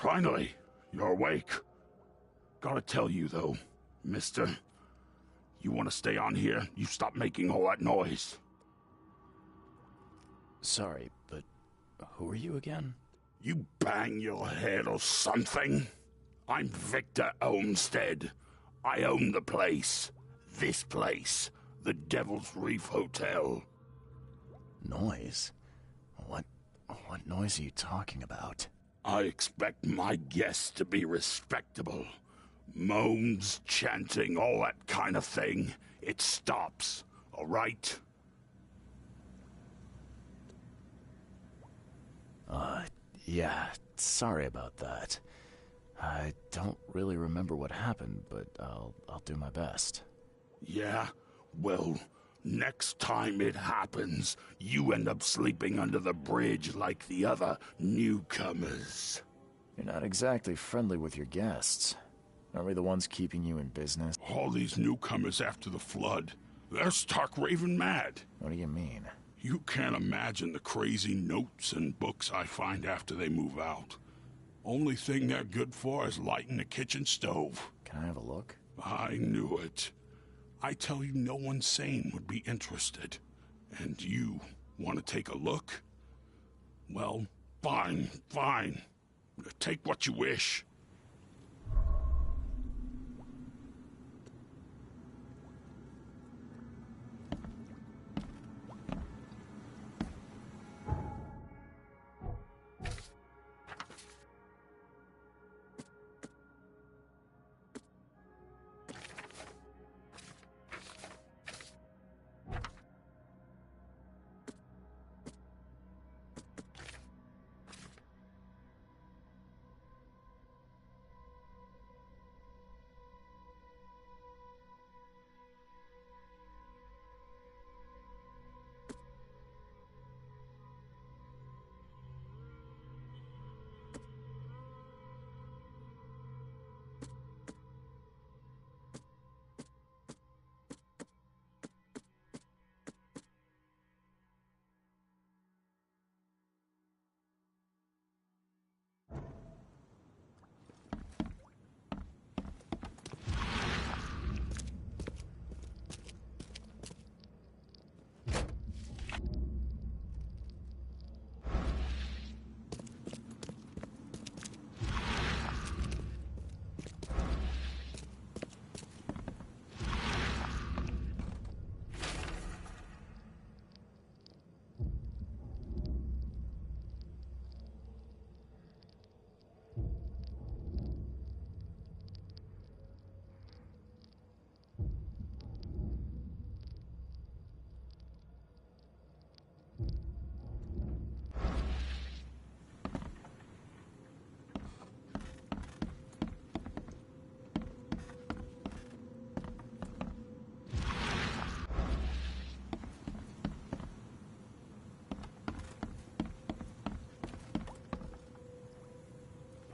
Finally, you're awake. Gotta tell you, though, mister, you want to stay on here, you stop making all that noise. Sorry, but who are you again? You bang your head or something? I'm Victor Olmsted. I own the place. This place. The Devil's Reef Hotel. Noise? What noise are you talking about? I expect my guests to be respectable. Moans, chanting, all that kind of thing. It stops, all right? Yeah, sorry about that. I don't really remember what happened, but I'll do my best. Yeah? Well, next time it happens, you end up sleeping under the bridge like the other newcomers. You're not exactly friendly with your guests. Aren't we the ones keeping you in business? All these newcomers after the flood, they're stark raving mad. What do you mean? You can't imagine the crazy notes and books I find after they move out. Only thing they're good for is lighting the kitchen stove. Can I have a look? I knew it. I tell you, no one sane would be interested. And you want to take a look? Well, fine. Take what you wish.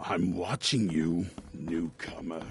I'm watching you, newcomer.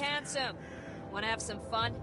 handsome. Wanna have some fun?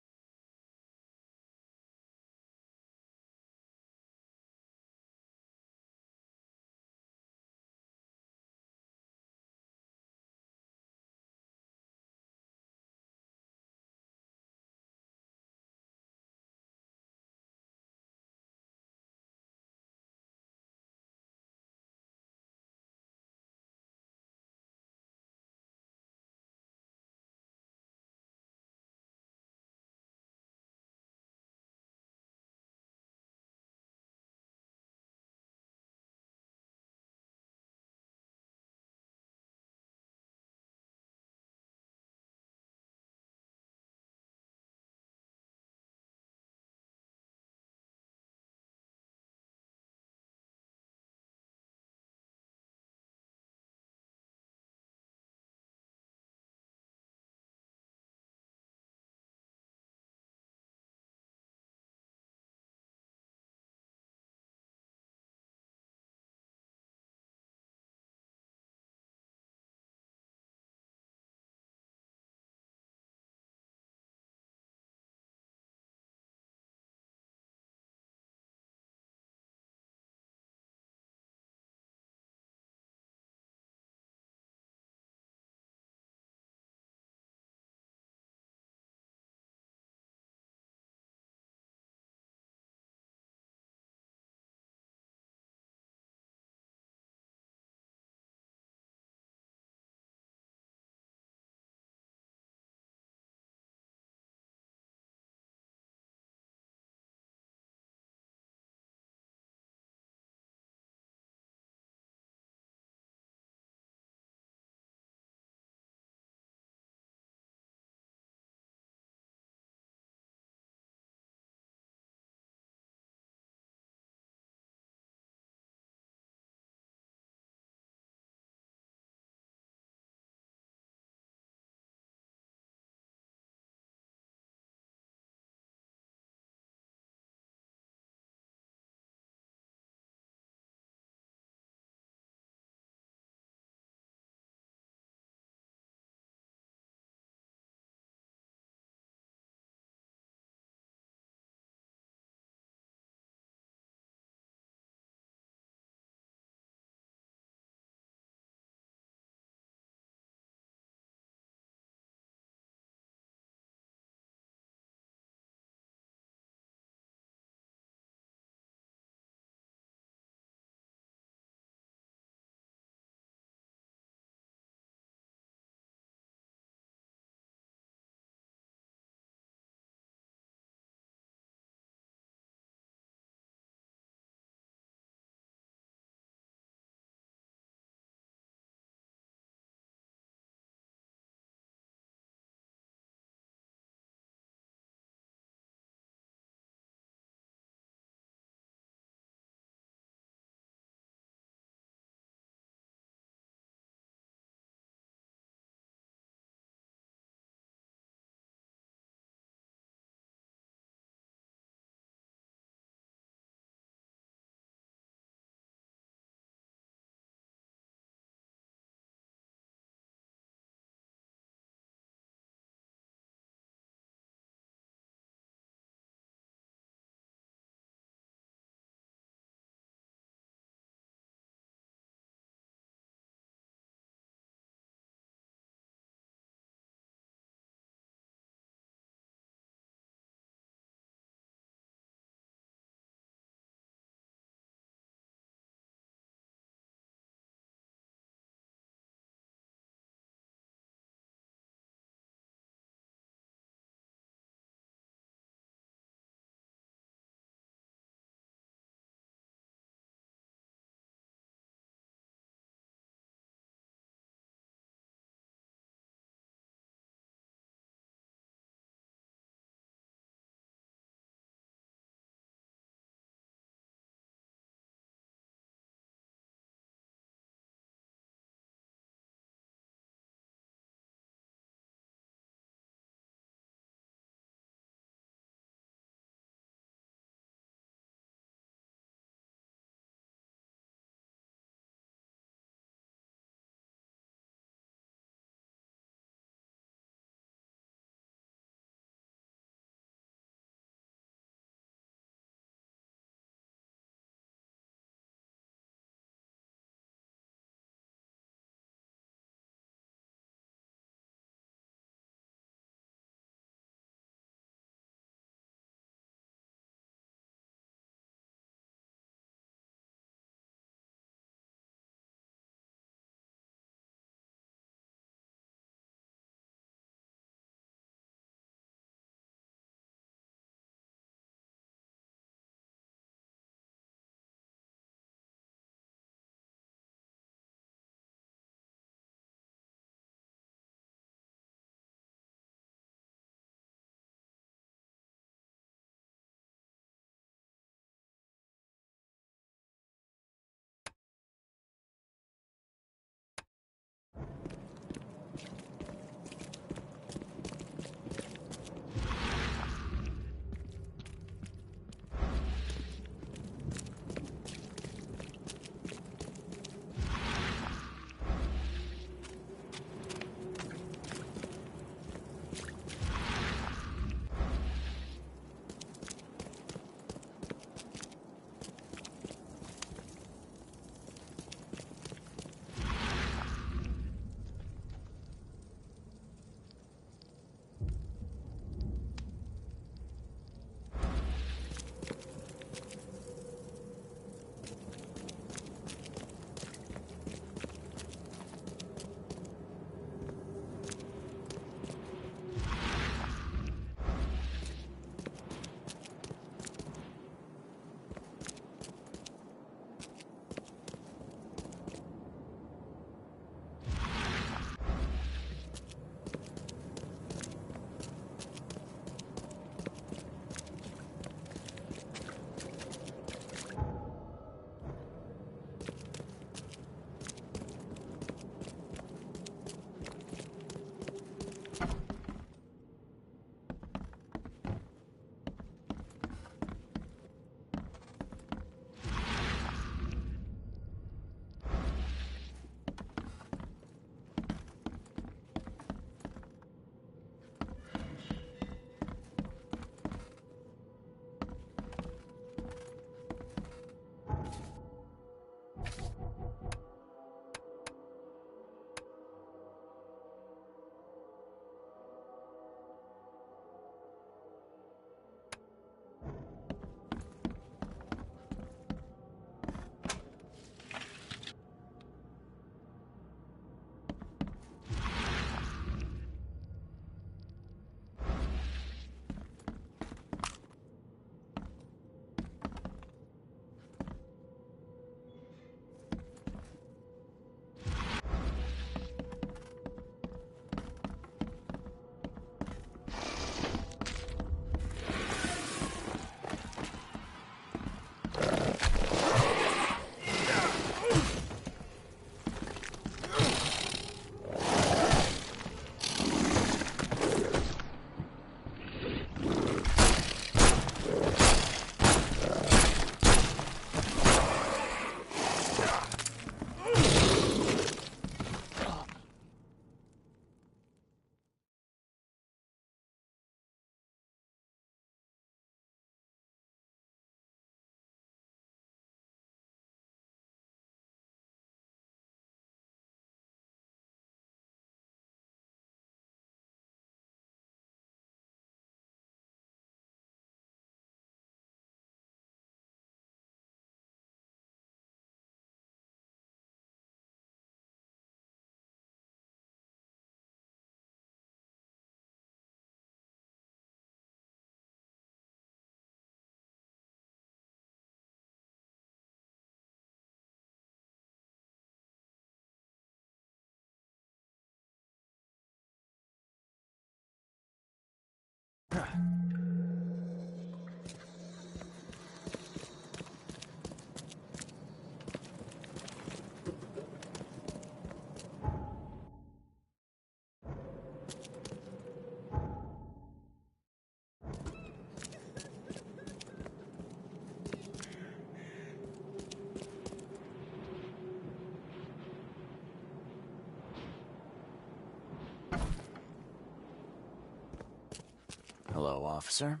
so, officer?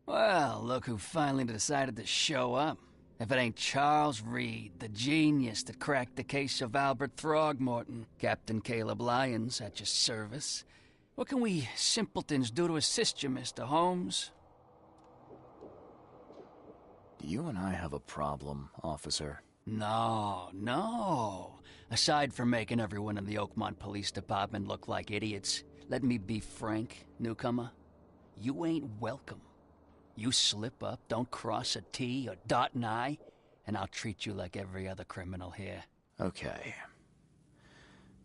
Well, look who finally decided to show up. If it ain't Charles Reed, the genius that cracked the case of Albert Throgmorton. Captain Caleb Lyons at your service. What can we simpletons do to assist you, Mr. Holmes? You and I have a problem, officer. No. Aside from making everyone in the Oakmont Police Department look like idiots, let me be frank, newcomer. You ain't welcome. You slip up, don't cross a T or dot an I, and I'll treat you like every other criminal here. Okay.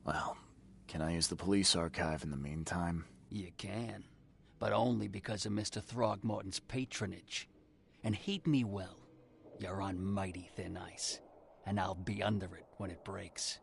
Well, can I use the police archive in the meantime? You can, but only because of Mr. Throgmorton's patronage. And heed me well, you're on mighty thin ice, and I'll be under it when it breaks.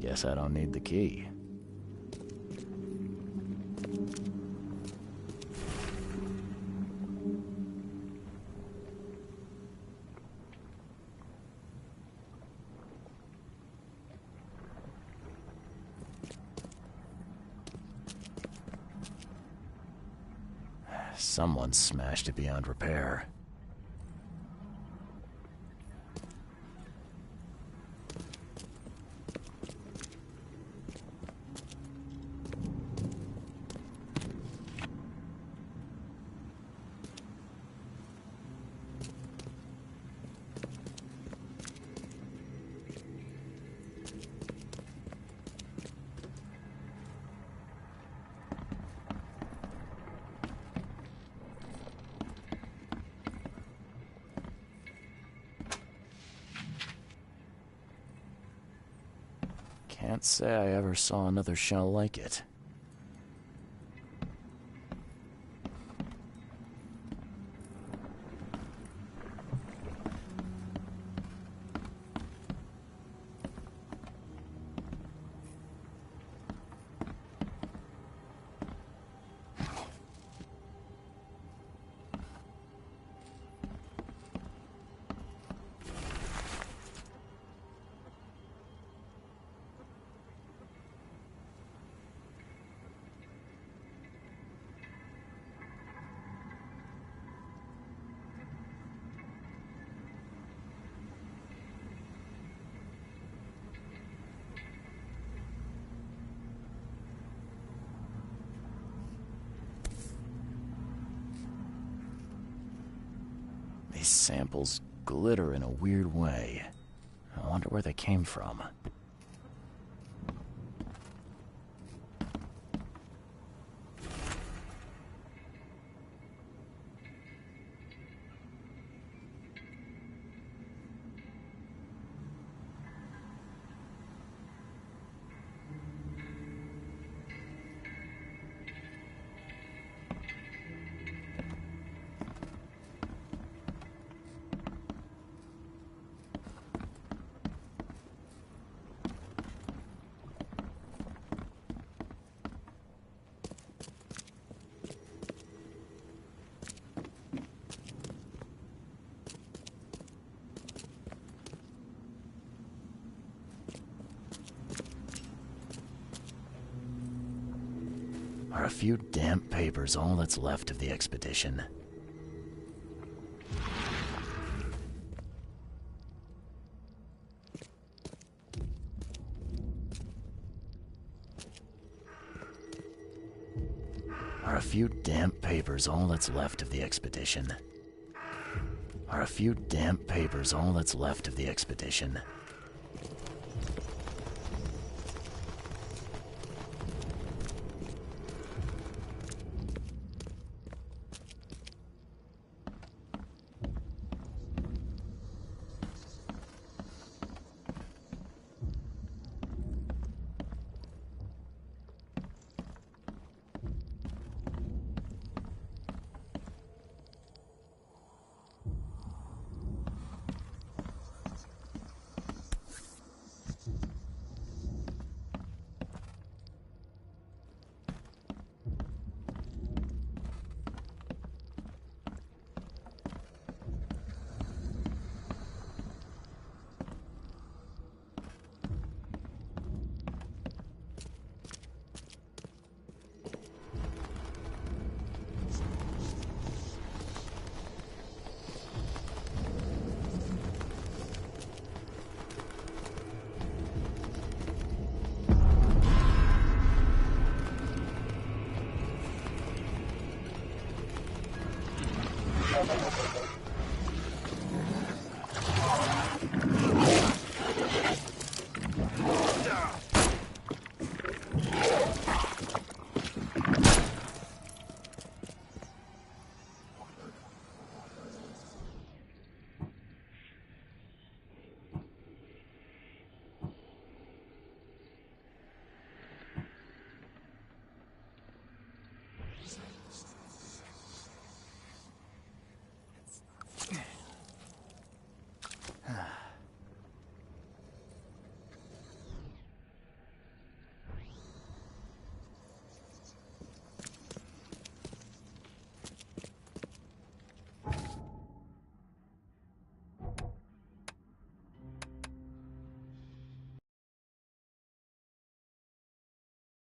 Guess I don't need the key. Someone smashed it beyond repair. Can't say I ever saw another shell like it. These samples glitter in a weird way. I wonder where they came from. Are a few damp papers all that's left of the expedition? Are a few damp papers all that's left of the expedition? Are a few damp papers all that's left of the expedition?